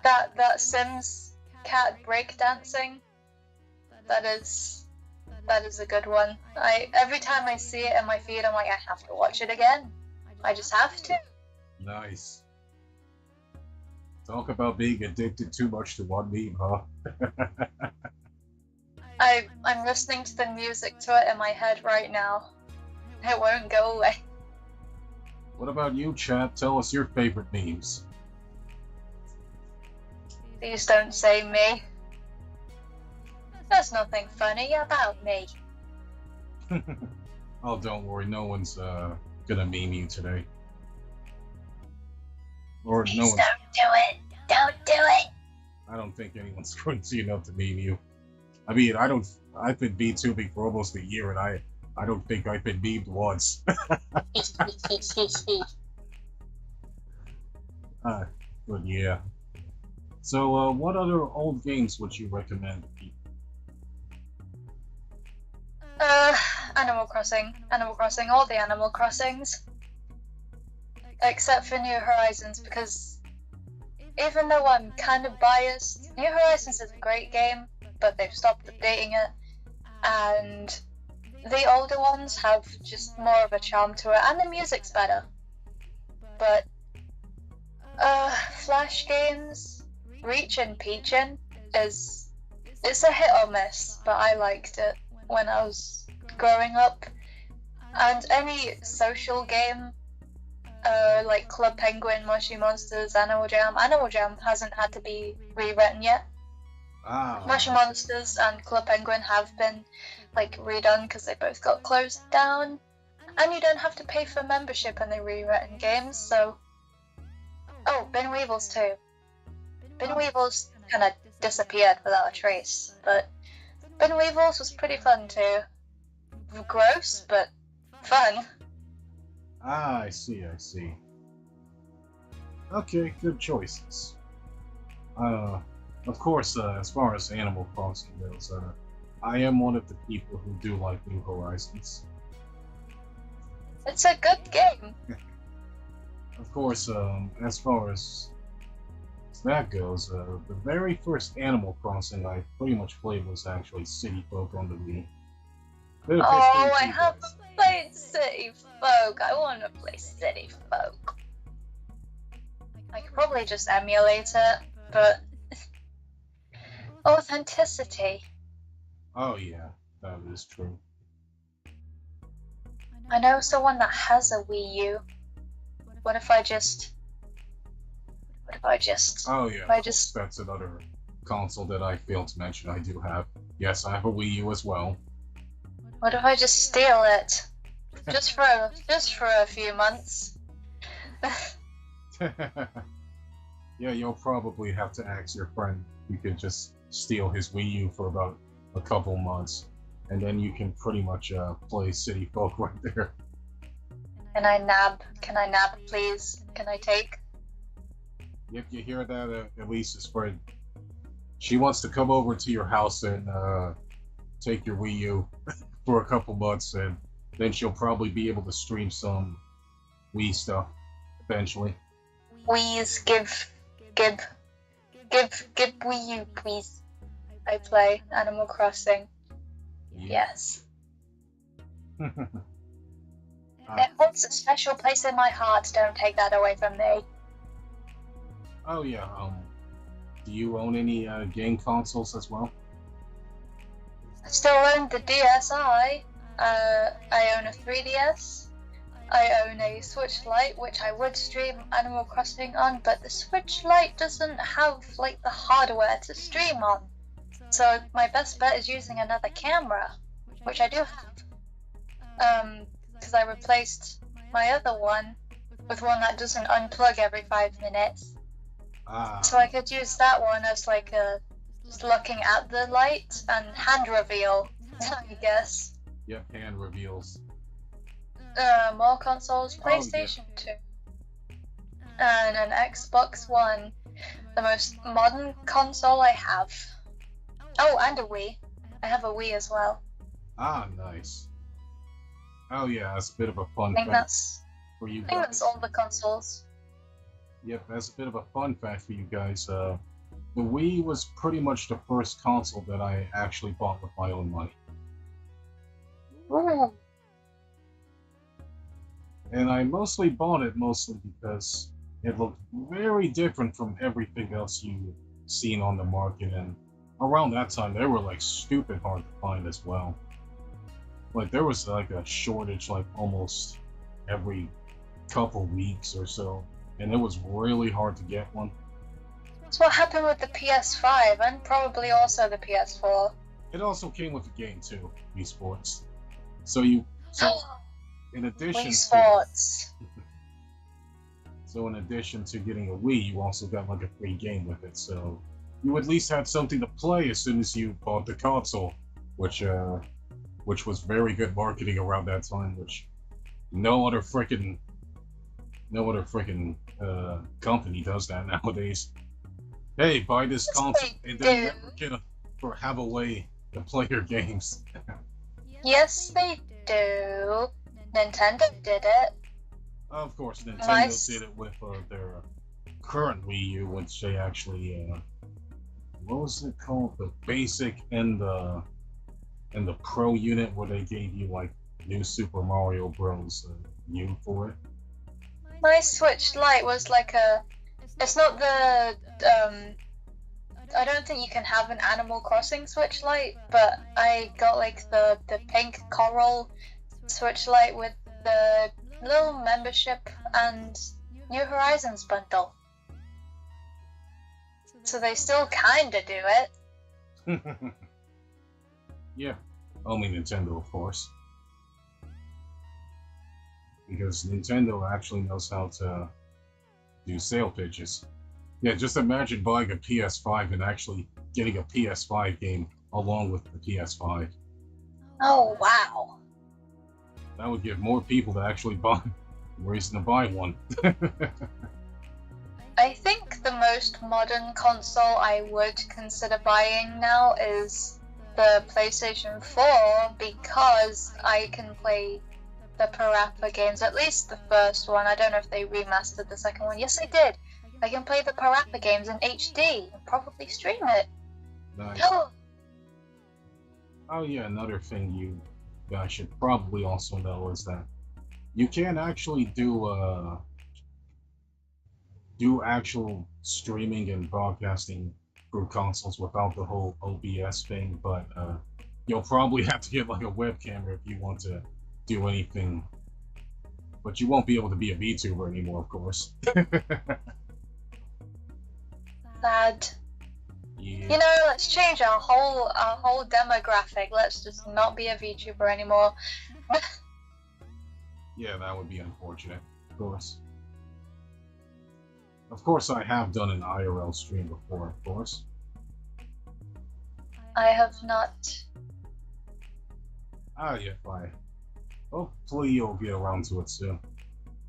that Sims cat breakdancing, that is a good one. Every time I see it in my feed, I'm like, I have to watch it again. I just have to. Nice. Talk about being addicted too much to one meme, huh? I'm listening to the music to it in my head right now. It won't go away. What about you, chat? Tell us your favorite memes. Please don't say me. There's nothing funny about me. Oh, don't worry. No one's gonna meme you today. Or Please no one's... don't do it. Don't do it. I don't think anyone's going to enough to meme you. I mean, I've been Vtubing for almost a year, and I don't think I've been memed once. But yeah. So, what other old games would you recommend? Animal Crossing, all the Animal Crossings. Except for New Horizons, because even though I'm kind of biased, New Horizons is a great game, but they've stopped updating it, and the older ones have just more of a charm to it, and the music's better. But, Flash games, Reach and Peachin' it's a hit or miss, but I liked it when I was growing up. And any social game, like Club Penguin, Mushy Monsters, Animal Jam hasn't had to be rewritten yet. Mushy Monsters and Club Penguin have been redone because they both got closed down, and you don't have to pay for membership in the rewritten games. So, Bin Weevils too. Bin Weevils kind of disappeared without a trace, but Bin Weevils was pretty fun too. Gross, but fun. Ah, I see. Okay, good choices. Of course, as far as Animal Crossing goes, I am one of the people who do like New Horizons. It's a good game. Of course, as far as that goes, the very first Animal Crossing I pretty much played was actually City Folk on the Wii. Oh, I haven't played City Folk. I want to play City Folk. I could probably just emulate it, but authenticity. Oh yeah, that is true. I know someone that has a Wii U. What if I just? Oh yeah, that's another console that I failed to mention I do have. Yes, I have a Wii U as well. What if I just steal it? Just for a few months. Yeah, you'll probably have to ask your friend. You could just steal his Wii U for about a couple months, and then you can pretty much play City Folk right there. Can I nab, please? Can I take? Yep, you hear that, Elise's friend? She wants to come over to your house and take your Wii U for a couple months, and then she'll probably be able to stream some Wii stuff eventually. Please give Wii U, please. I play Animal Crossing. Yeah. Yes. It holds a special place in my heart. Don't take that away from me. Oh yeah. Do you own any game consoles as well? I still own the DSi. I own a 3DS. I own a Switch Lite, which I would stream Animal Crossing on, but the Switch Lite doesn't have like the hardware to stream on. So my best bet is using another camera, which I do have. Because I replaced my other one with one that doesn't unplug every 5 minutes. So I could use that one as like just looking at the light and hand reveal, I guess. Yep, hand reveals. More consoles, PlayStation 2. And an Xbox One. The most modern console I have. Oh, and a Wii. I have a Wii as well. Ah, nice. Oh yeah, that's a bit of a fun fact for you guys. I think that's all the consoles. Yep, that's a bit of a fun fact for you guys. The Wii was pretty much the first console that I actually bought with my own money. Ooh. And I mostly bought it because it looked very different from everything else you've seen on the market, and around that time they were like stupid hard to find as well. Like there was like a shortage like almost every couple weeks or so, and it was really hard to get one. That's what happened with the PS5 and probably also the PS4. It also came with the game too, Wii Sports. So in addition Wii Sports. So in addition to getting a Wii, you also got like a free game with it. So you at least had something to play as soon as you bought the console, which was very good marketing around that time, which no other freaking company does that nowadays. Hey, buy this console and then never get have a way to play your games. Yes, they do. Nintendo did it. Of course, Nintendo did it with their current Wii U, which they actually what was it called? The basic and the Pro unit, where they gave you like New Super Mario Bros. U for it. My Switch Lite was like it's not the I don't think you can have an Animal Crossing Switch Lite, but I got like the pink coral Switch Lite with the little membership and New Horizons bundle. So they still kinda do it. Yeah, only Nintendo, of course. Because Nintendo actually knows how to do sale pitches. Yeah, just imagine buying a PS5 and actually getting a PS5 game along with the PS5. Oh, wow. That would give more people to actually buy reason to buy one. I think the most modern console I would consider buying now is the PlayStation 4 because I can play the Parappa games, at least the first one. I don't know if they remastered the second one. Yes, they did. I can play the Parappa games in HD and probably stream it. Nice. Oh yeah, another thing you guys should probably also know is that you can actually do actual streaming and broadcasting through consoles without the whole OBS thing, but you'll probably have to get like a webcam if you want to do anything. But you won't be able to be a VTuber anymore, of course. Sad. Yeah. You know, let's change our whole demographic. Let's just not be a VTuber anymore. Yeah, that would be unfortunate, of course. Of course, I have done an IRL stream before, of course. I have not. Ah, yeah, fine. Hopefully you'll get around to it soon.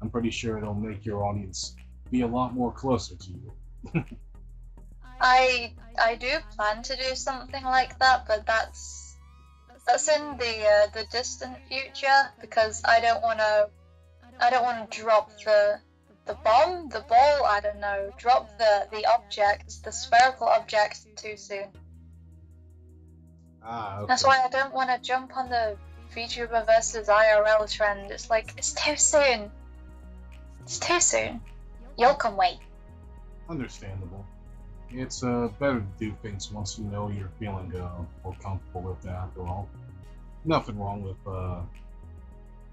I'm pretty sure it'll make your audience be a lot more closer to you. I do plan to do something like that, but that's in the distant future because I don't wanna drop the ball, I don't know, drop the object, the spherical object too soon. Ah, okay. That's why I don't want to jump on the VTuber versus IRL trend. It's like, it's too soon. It's too soon. Y'all can wait. Understandable. It's better to do things once you know you're feeling more comfortable with that after all. Nothing wrong with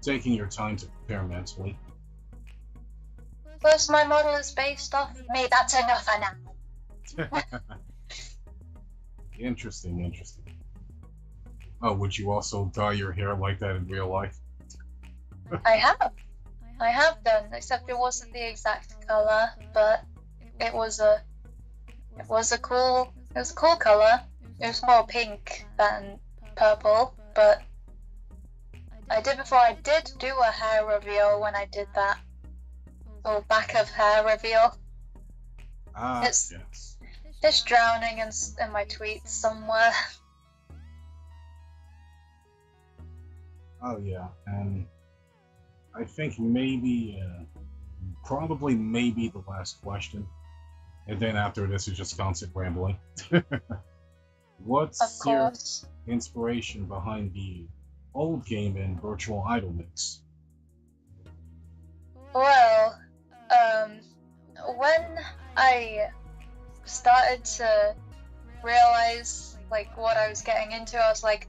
taking your time to prepare mentally. Plus, my model is based off of me. That's enough for now. Interesting. Oh, would you also dye your hair like that in real life? I have done, except it wasn't the exact color, but it was a cool color. It was more pink than purple, but I did do a hair reveal when I did that. Or back of hair reveal. Ah, It's yes. drowning in my tweets somewhere. Oh yeah, and I think probably maybe the last question, and then after this is just constant rambling. What's Of your course. inspiration behind the old game and virtual idol mix? Well, when I started to realize like what I was getting into, I was like,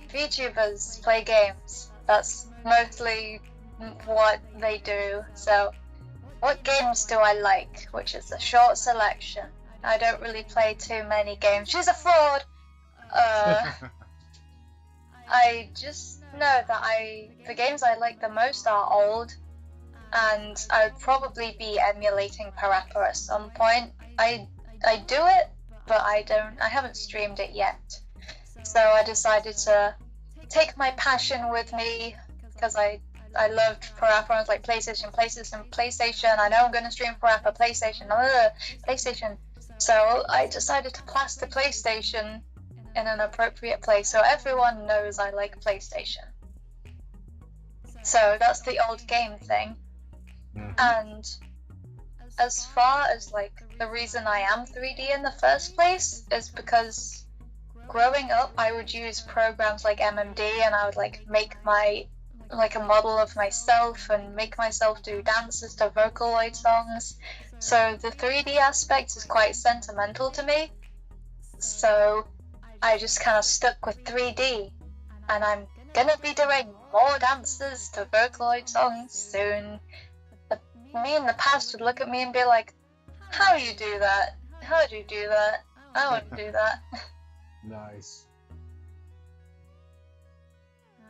VTubers play games. That's mostly what they do. So, what games do I like? Which is a short selection. I don't really play too many games. She's a fraud. I just know that the games I like the most are old, and I would probably be emulating Parappa at some point. I do it, but I haven't streamed it yet. So I decided to take my passion with me because I loved Parappa. I was like, PlayStation. I know I'm going to stream Parappa, PlayStation. So I decided to plaster PlayStation in an appropriate place so everyone knows I like PlayStation. So that's the old game thing. And as far as like the reason I am 3D in the first place is because growing up I would use programs like MMD and I would like make a model of myself and make myself do dances to Vocaloid songs. So the 3D aspect is quite sentimental to me. So I just kind of stuck with 3D, and I'm gonna be doing more dances to Vocaloid songs soon. Me in the past would look at me and be like, how do you do that? How do you do that? I want to do that. Nice.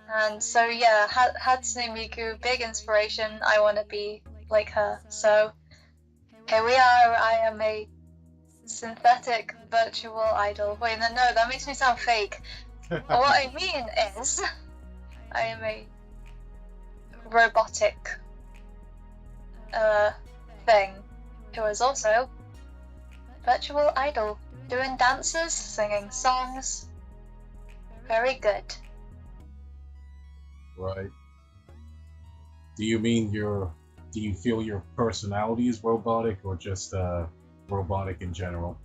And so yeah, Hatsune Miku, big inspiration. I want to be like her. So here we are. I am a synthetic virtual idol. Wait, no, that makes me sound fake. What I mean is, I am a robotic thing who is also virtual idol, doing dances, singing songs. Very good. Right. Do you feel your personality is robotic, or just robotic in general?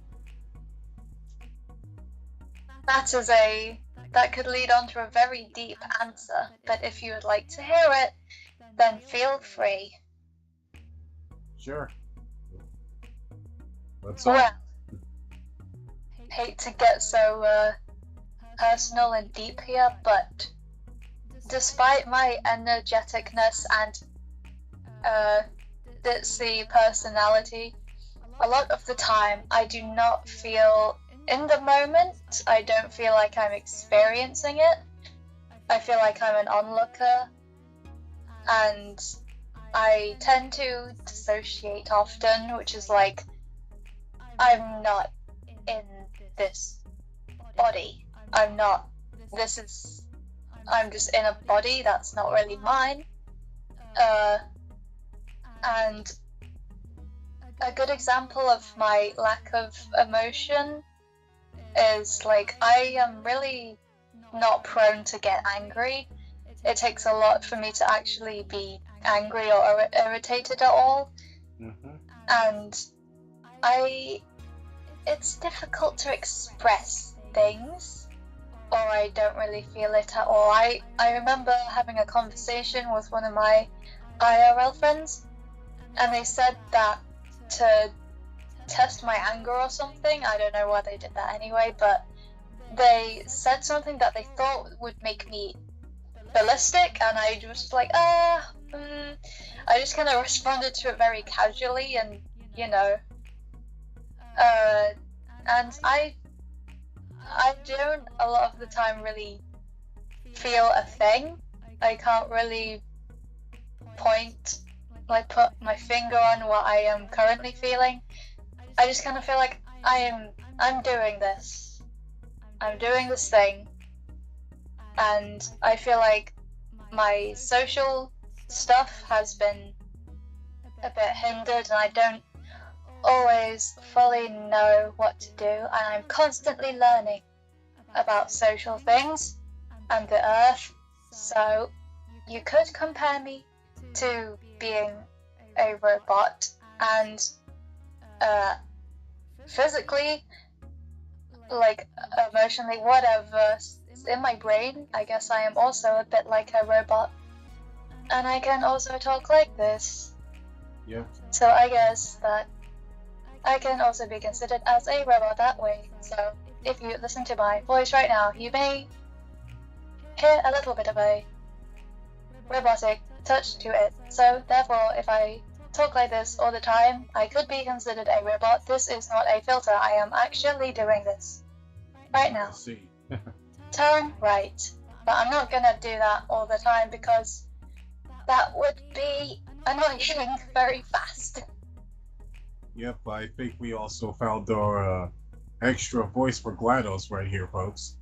That could lead on to a very deep answer, but if you would like to hear it, then feel free. Sure. Let's Well, hate to get so personal and deep here, but despite my energeticness and ditzy personality, a lot of the time I do not feel in the moment. I don't feel like I'm experiencing it. I feel like I'm an onlooker, and I tend to dissociate often, which is like, I'm not in this body. I'm just in a body that's not really mine. And a good example of my lack of emotion is like, I am really not prone to get angry. It takes a lot for me to actually be angry or irritated at all. Mm-hmm. And it's difficult to express things, or I don't really feel it at all. I remember having a conversation with one of my IRL friends, and they said that to test my anger or something, I don't know why they did that anyway, but they said something that they thought would make me ballistic, and I was like, I just kind of responded to it very casually, and and I don't a lot of the time really feel a thing. I can't really put my finger on what I am currently feeling. I just kind of feel like I'm doing this. I'm doing this thing, and I feel like my social stuff has been a bit hindered, and I don't always fully know what to do, and I'm constantly learning about social things and the earth. So you could compare me to being a robot, and physically, like emotionally, whatever is in my brain, I guess I am also a bit like a robot, and I can also talk like this. Yeah. So I guess that I can also be considered as a robot that way. So if you listen to my voice right now, you may hear a little bit of a robotic touch to it. So therefore, if I talk like this all the time, I could be considered a robot. This is not a filter. I am actually doing this right now. I see. Turn right. But I'm not gonna do that all the time, because that would be annoying very fast. Yep, I think we also found our extra voice for GLaDOS right here, folks.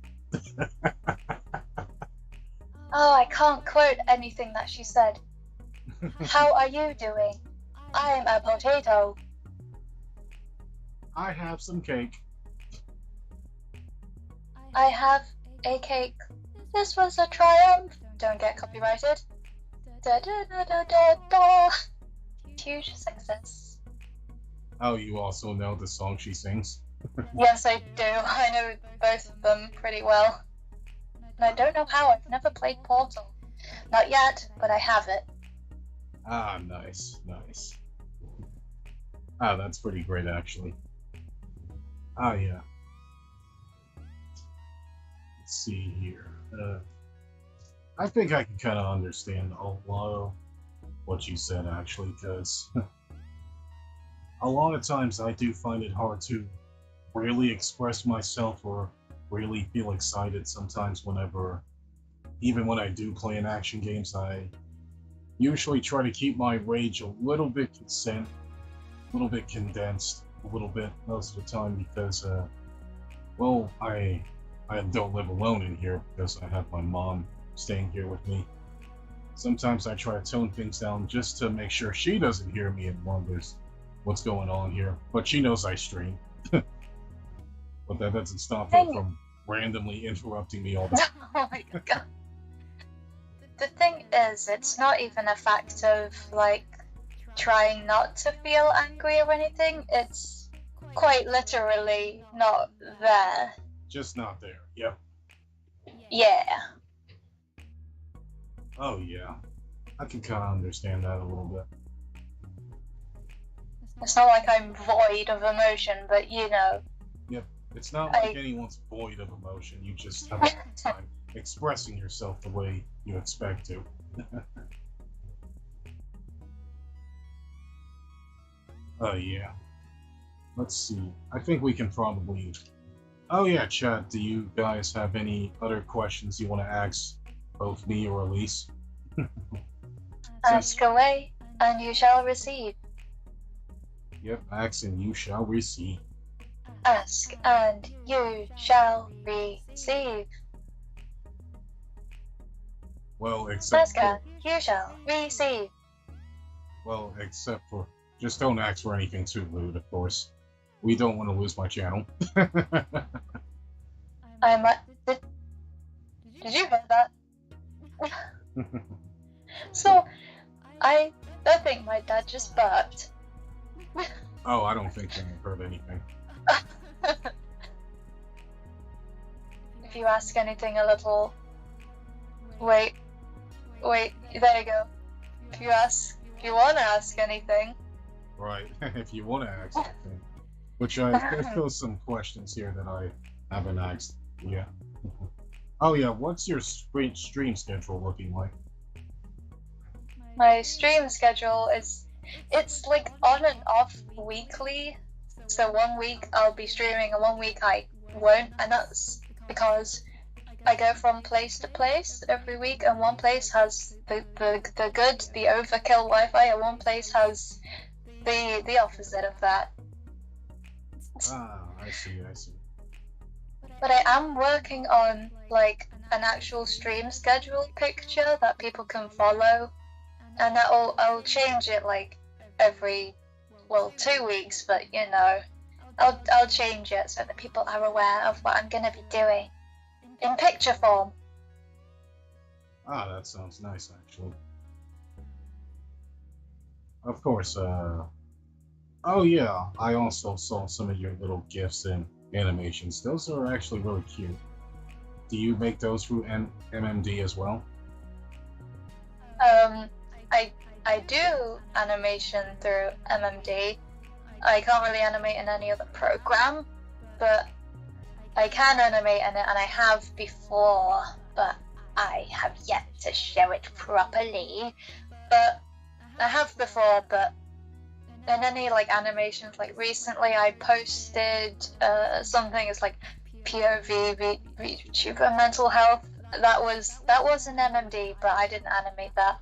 Oh, I can't quote anything that she said. How are you doing? I'm a potato. I have some cake. I have a cake. This was a triumph. Don't get copyrighted. Da da da da da da. Huge success. Oh, you also know the song she sings? Yes, I do. I know both of them pretty well. And I don't know how. I've never played Portal. Not yet, but I have it. Ah, nice, nice. Ah, that's pretty great, actually. Ah, yeah. Let's see here. I think I can kind of understand a lot of what you said, actually, because a lot of times I do find it hard to really express myself or really feel excited sometimes even when I do play in action games. I usually try to keep my rage a little bit condensed, a little bit most of the time, because, well, I don't live alone in here because I have my mom staying here with me. Sometimes I try to tone things down just to make sure she doesn't hear me and wonders what's going on here. But she knows I stream. But that doesn't stop her from randomly interrupting me all the time. Oh my god. The thing is, it's not even a fact of, like, trying not to feel angry or anything. It's quite literally not there. Just not there, yep. Yeah. Oh yeah, I can kind of understand that a little bit. It's not like I'm void of emotion, but you know. Yep, it's not like anyone's void of emotion. You just have a hard time expressing yourself the way you expect to. Oh yeah. Let's see. I think we can probably... Oh yeah, chat, do you guys have any other questions you want to ask both me or Elise? Ask away, and you shall receive. Yep, ask and you shall receive. Ask, and you shall receive. Well, except Ask, and you shall receive. Well, except for... Just don't ask for anything too rude, of course. We don't want to lose my channel. Did you hear that? So, I think my dad just burped. Oh, I don't think I heard anything. If you ask anything a little... Wait, there you go. If you want to ask anything... Right, if you want to ask anything. Which there's still some questions here that I haven't asked. Yeah. Oh yeah, what's your stream schedule looking like? My stream schedule it's like on and off weekly. So 1 week I'll be streaming and 1 week I won't, and that's because I go from place to place every week, and one place has the good, the overkill Wi-Fi, and one place has the opposite of that. Ah, I see. But I am working on, like, an actual stream schedule picture that people can follow, and I'll change it, like, every, 2 weeks, but, you know, I'll change it so that people are aware of what I'm gonna be doing. In picture form. Ah, that sounds nice, actually. Of course, oh yeah, I also saw some of your little GIFs and animations. Those are actually really cute. Do you make those through MMD as well? I do animation through MMD. I can't really animate in any other program, but I can animate in it, and I have before, but I have yet to show it properly. But I have before, but in any like animations, like recently I posted something as like POV Vtuber mental health. That was an MMD, but I didn't animate that.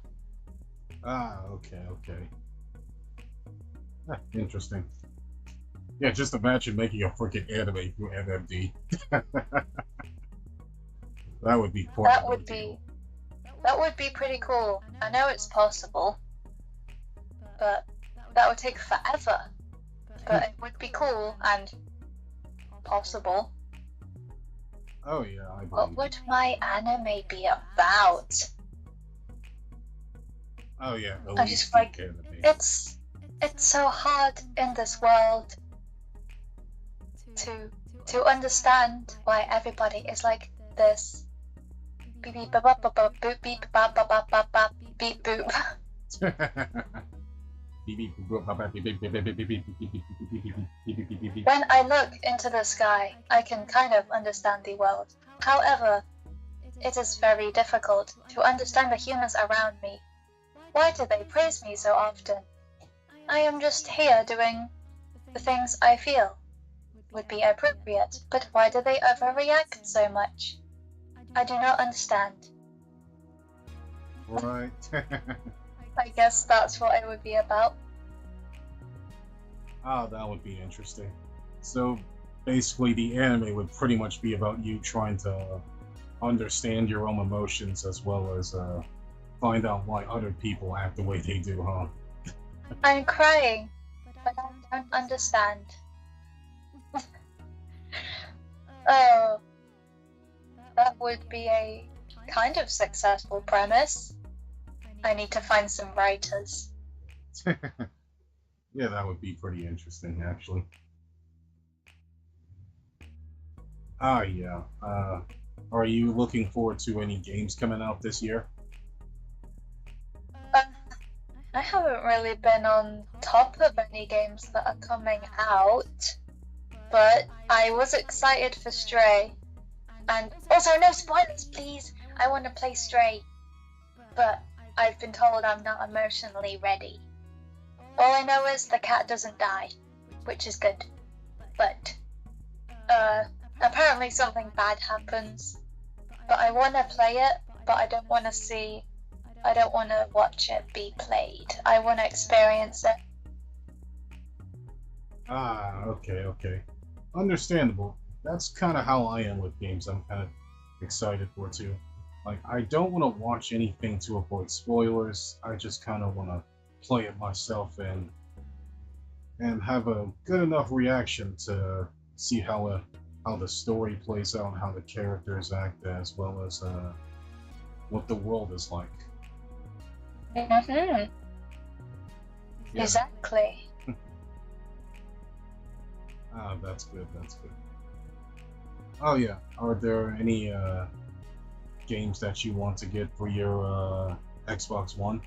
Ah, okay. Interesting. Yeah, just imagine making a freaking anime through MMD. That would be quite. That would be pretty cool. I know it's possible, but that would take forever. But it would be cool and possible. Oh yeah, I believe. What would my anime be about? Oh yeah, I'm just like, it's so hard in this world to understand why everybody is like this. Beep beep ba ba ba ba boop beep ba ba ba ba ba beep boop. When I look into the sky, I can kind of understand the world. However, it is very difficult to understand the humans around me. Why do they praise me so often? I am just here doing the things I feel would be appropriate, but why do they overreact so much? I do not understand. Right. I guess that's what it would be about. Oh, that would be interesting. So, basically, the anime would pretty much be about you trying to understand your own emotions as well as find out why other people act the way they do, huh? I'm crying, but I don't understand. Oh, that would be a kind of successful premise. I need to find some writers. Yeah, that would be pretty interesting, actually. Ah, yeah. Are you looking forward to any games coming out this year? I haven't really been on top of any games that are coming out, but I was excited for Stray. And also, no spoilers, please! I want to play Stray. But I've been told I'm not emotionally ready. All I know is the cat doesn't die, which is good. But, apparently something bad happens. But I want to play it, but I don't want to watch it be played. I want to experience it. Ah, okay. Understandable. That's kind of how I am with games. I'm kind of excited for too. Like, I don't want to watch anything to avoid spoilers. I just kind of want to play it myself and have a good enough reaction to see how the story plays out, how the characters act, as well as what the world is like. Mm-hmm. Yeah. Exactly. Ah, that's good. Oh yeah. Are there any games that you want to get for your Xbox One?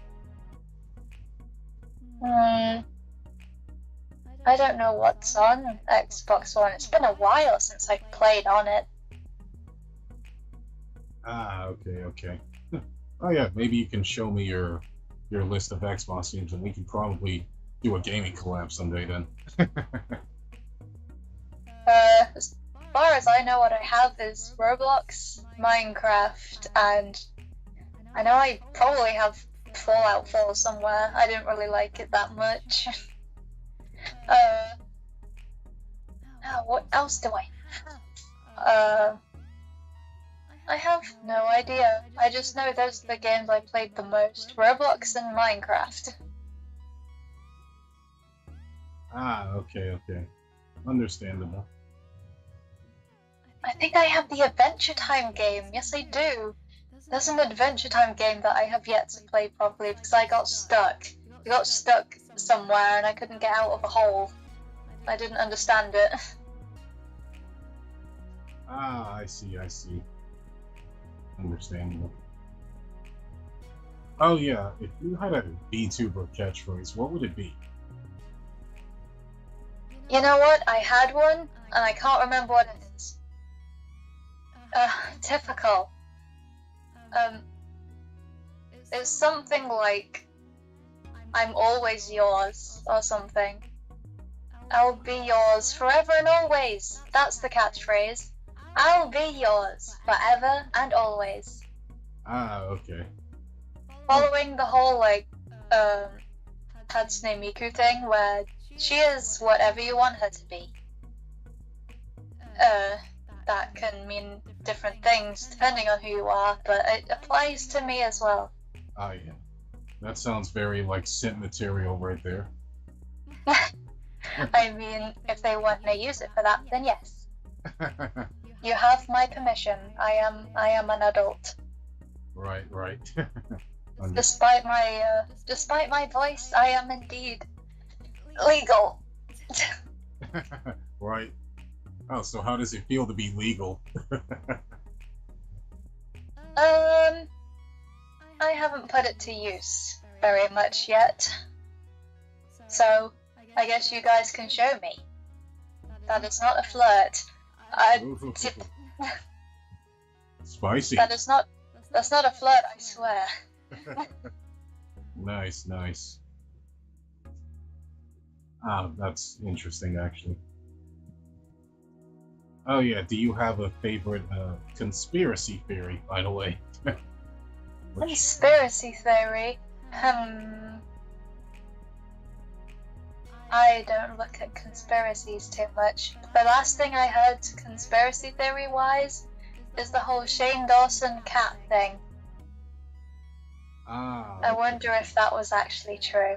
I don't know what's on Xbox One. It's been a while since I've played on it. Ah, okay. Oh yeah, maybe you can show me your list of Xbox games, and we can probably do a gaming collab someday then. As far as I know, what I have is Roblox, Minecraft, and I know I probably have Fallout 4 somewhere. I didn't really like it that much. What else do I have? I have no idea. I just know those are the games I played the most. Roblox and Minecraft. Ah, okay. Understandable. I think I have the Adventure Time game. Yes, I do. There's an Adventure Time game that I have yet to play properly because I got stuck. I got stuck somewhere and I couldn't get out of a hole. I didn't understand it. Ah, I see. Understandable. Oh yeah, if you had a Vtuber catchphrase, what would it be? You know what? I had one and I can't remember what it is. Typical. It's something like, I'm always yours, or something. I'll be yours forever and always. That's the catchphrase. I'll be yours forever and always. Ah, okay. Following the whole, Hatsune Miku thing, where she is whatever you want her to be. That can mean different things depending on who you are, but it applies to me as well. Ah, yeah. That sounds very like simp material right there. I mean, if they want to use it for that, then yes. You have my permission. I am an adult. Right. Despite my voice, I am indeed legal. Right. Oh, so how does it feel to be legal? I haven't put it to use very much yet. So, I guess you guys can show me. That is not a flirt. Spicy. That's not a flirt, I swear. Nice. Ah, that's interesting, actually. Oh yeah, do you have a favorite conspiracy theory, by the way? Conspiracy theory? I don't look at conspiracies too much. The last thing I heard conspiracy theory-wise is the whole Shane Dawson cat thing. Ah. I wonder if that was actually true.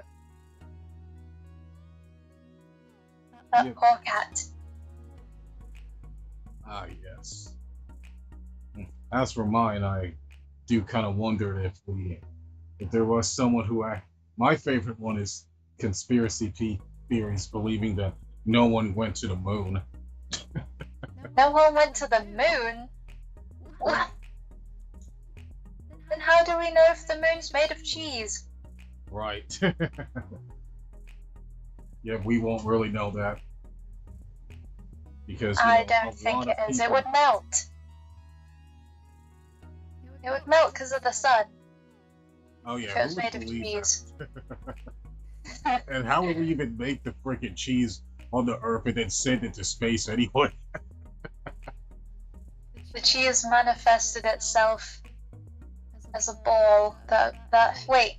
That poor cat. Ah, yes. As for mine, I do kind of wonder if there was someone who my favorite one is conspiracy theories believing that no one went to the moon. No one went to the moon? What? Then how do we know if the moon's made of cheese? Right. Yeah, we won't really know that. Because I don't think it is. It would melt. It would melt because of the sun. Oh yeah, if it was made of cheese. And how would we even make the freaking cheese on the Earth and then send it to space anyway? The cheese manifested itself as a ball wait,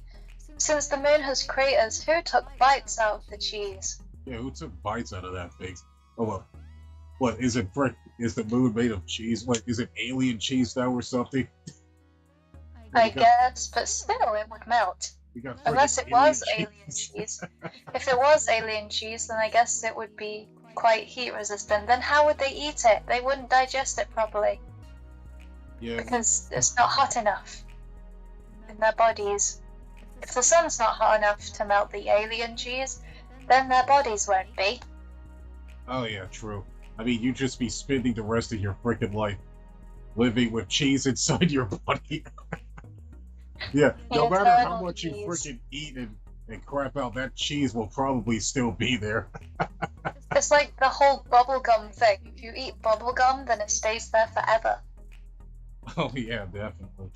since the moon has craters, who took bites out of the cheese? Yeah, who took bites out of that thing? Oh well, what is it? Is the moon made of cheese? What is it? Alien cheese now or something? I guess, but still, it would melt. Unless it was alien cheese. If it was alien cheese, then I guess it would be quite heat resistant. Then how would they eat it? They wouldn't digest it properly. Yeah. Because it's not hot enough in their bodies. If the sun's not hot enough to melt the alien cheese, then their bodies won't be. Oh yeah, true. I mean, you'd just be spending the rest of your freaking life living with cheese inside your body. Yeah, no matter how much you freaking eat and crap out, that cheese will probably still be there. It's like the whole bubblegum thing. If you eat bubblegum, then it stays there forever. Oh yeah, definitely.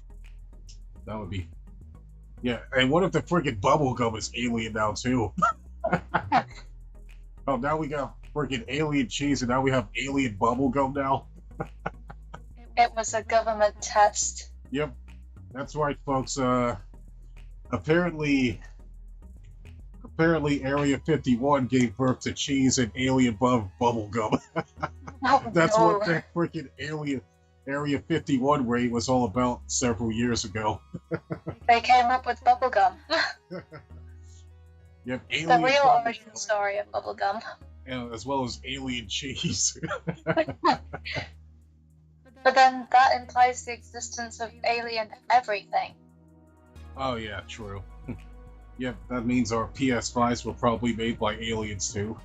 That would be... Yeah, and what if the freaking bubblegum is alien now too? Oh, now we got freaking alien cheese and now we have alien bubblegum now? It was a government test. Yep. That's right, folks. Apparently Area 51 gave birth to cheese and alien bubblegum. That's what that freaking Area 51 raid was all about several years ago. They came up with bubblegum. Yep, alien the real origin story of bubblegum. Yeah, as well as alien cheese. But then that implies the existence of alien everything. Oh yeah, true. Yep, that means our PS5s were probably made by aliens too.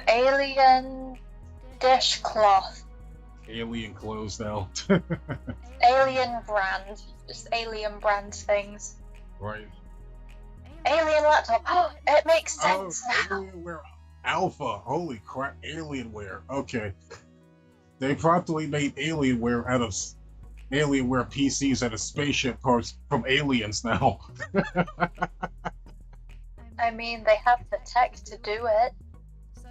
Alien dishcloth. Alien clothes now. Alien brand. Just alien brand things. Right. Alien laptop. Oh, it makes sense now. Alienware Alpha. Holy crap, Alienware. Okay. They promptly made Alienware out of Alienware PCs out of spaceship parts from aliens now. I mean, they have the tech to do it.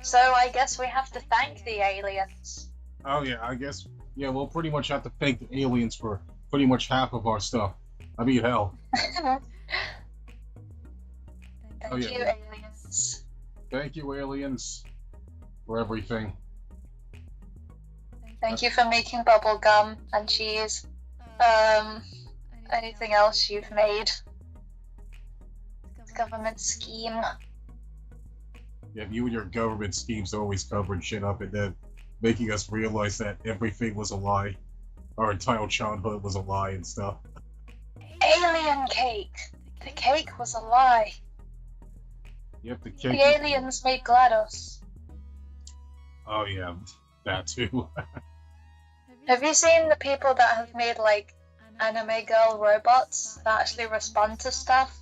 So I guess we have to thank the aliens. Oh yeah, I guess. Yeah, we'll pretty much have to thank the aliens for pretty much half of our stuff. I mean, hell. Thank you, aliens. Thank you, aliens, for everything. Thank you for making bubblegum and cheese. Anything else you've made? Government scheme. Yeah, you and your government schemes always covering shit up and then making us realize that everything was a lie. Our entire childhood was a lie and stuff. Alien cake! The cake was a lie. Yep, the cake. The aliens made GLaDOS. Oh yeah, that too. Have you seen the people that have made like anime girl robots that actually respond to stuff?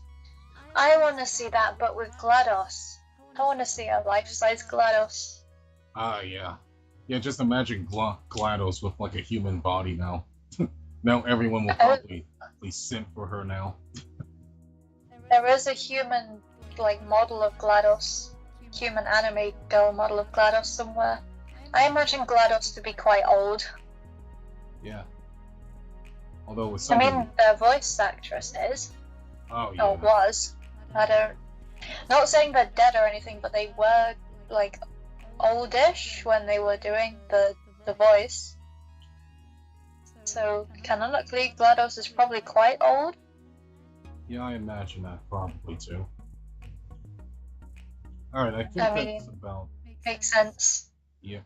I want to see that, but with GLaDOS. I want to see a life-size GLaDOS. Yeah. Yeah, just imagine GLaDOS with like a human body now. Now everyone will probably simp for her now. There is a human like model of GLaDOS. Human anime girl model of GLaDOS somewhere. I imagine GLaDOS to be quite old. Yeah. Although with I mean, the voice actress is. Oh yeah. Or was. I don't. Not saying they're dead or anything, but they were like oldish when they were doing the the voice. So, canonically, GLaDOS is probably quite old. Yeah, I imagine that probably too. Alright, I think that's about... Makes sense. Yeah.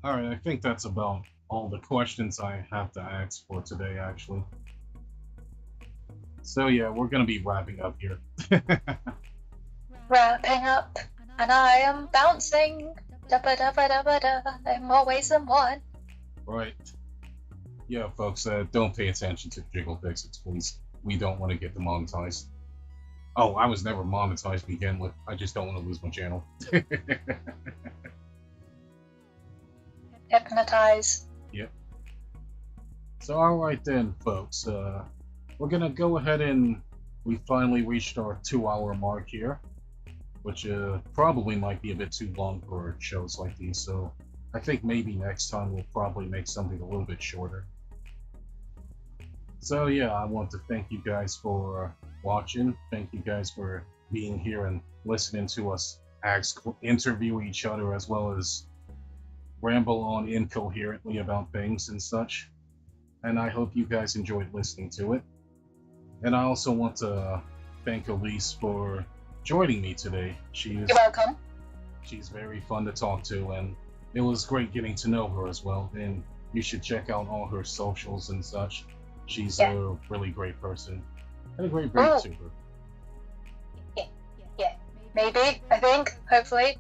Alright, I think that's about all the questions I have to ask for today, actually. So yeah, we're gonna be wrapping up here. Wrapping up, and I am bouncing. Da-ba-da-ba-da-ba-da. I'm always someone. Right. Yeah, folks, don't pay attention to Jiggle Fixits, please. We don't want to get demonetized. Oh, I was never monetized to begin with. I just don't want to lose my channel. Hypnotize. Yep. So, alright then, folks. We're gonna go ahead and we finally reached our 2-hour mark here, which probably might be a bit too long for shows like these, so I think maybe next time we'll probably make something a little bit shorter. So yeah, I want to thank you guys for watching. Thank you guys for being here and listening to us interview each other as well as ramble on incoherently about things and such. And I hope you guys enjoyed listening to it. And I also want to thank Elise for joining me today. You're welcome. She's very fun to talk to, and it was great getting to know her as well. And you should check out all her socials and such. She's a really great person and a great Vtuber. Yeah. Maybe, I think, hopefully.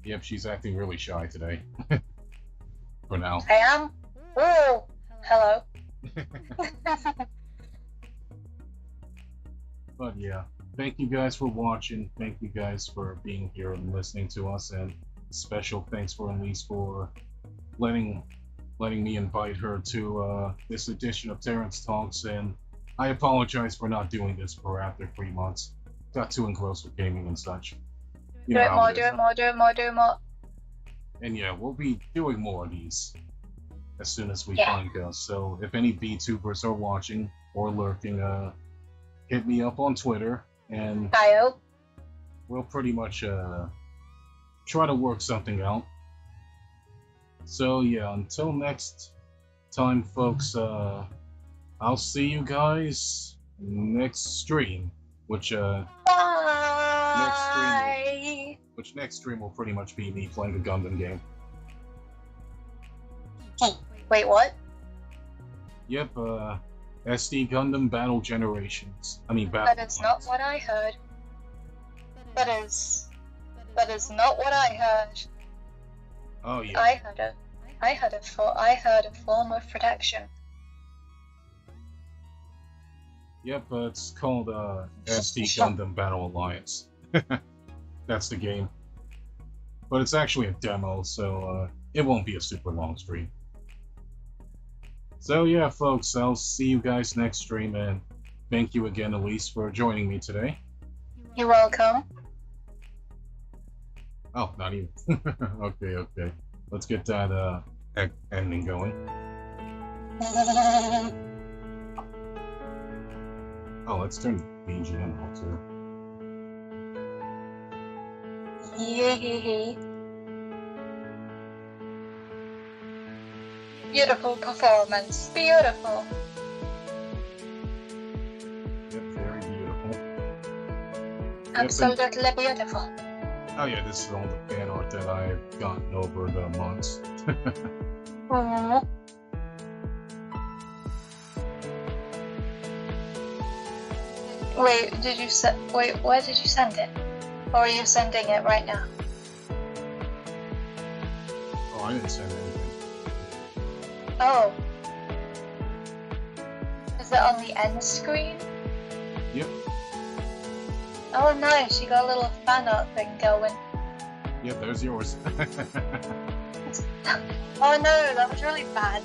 Yep, she's acting really shy today. For now. I am? Oh, hello. But yeah, thank you guys for watching. Thank you guys for being here and listening to us. And special thanks for Elise for letting me invite her to this edition of Terence Talks. And I apologize for not doing this for after 3 months. Got too engrossed with gaming and such. Do it more. And yeah, we'll be doing more of these as soon as we find guests. So if any Vtubers are watching or lurking, hit me up on Twitter, and we'll pretty much try to work something out. So yeah, until next time, folks, I'll see you guys next stream, which next stream will pretty much be me playing a Gundam game. Wait, what? Yep, SD Gundam Battle Generations. That is not what I heard. That is not what I heard. Oh yeah. I heard a form of protection. Yep, it's called SD Gundam Battle Alliance. That's the game. But it's actually a demo, so it won't be a super long stream. So yeah, folks, I'll see you guys next stream, and thank you again, Elise, for joining me today. You're welcome. Oh, not even. Okay. Let's get that ending going. Oh, let's turn the BGM off too. Yay. Beautiful performance. Beautiful. Yep, very beautiful. Absolutely beautiful. Oh yeah, this is all the fan art that I've gotten over the months. Wait, where did you send it? Or are you sending it right now? Oh, I didn't send anything. Oh. Is it on the end screen? Yep. Oh nice, you got a little fan art thing going. Yep, there's yours. Oh no, that was really bad.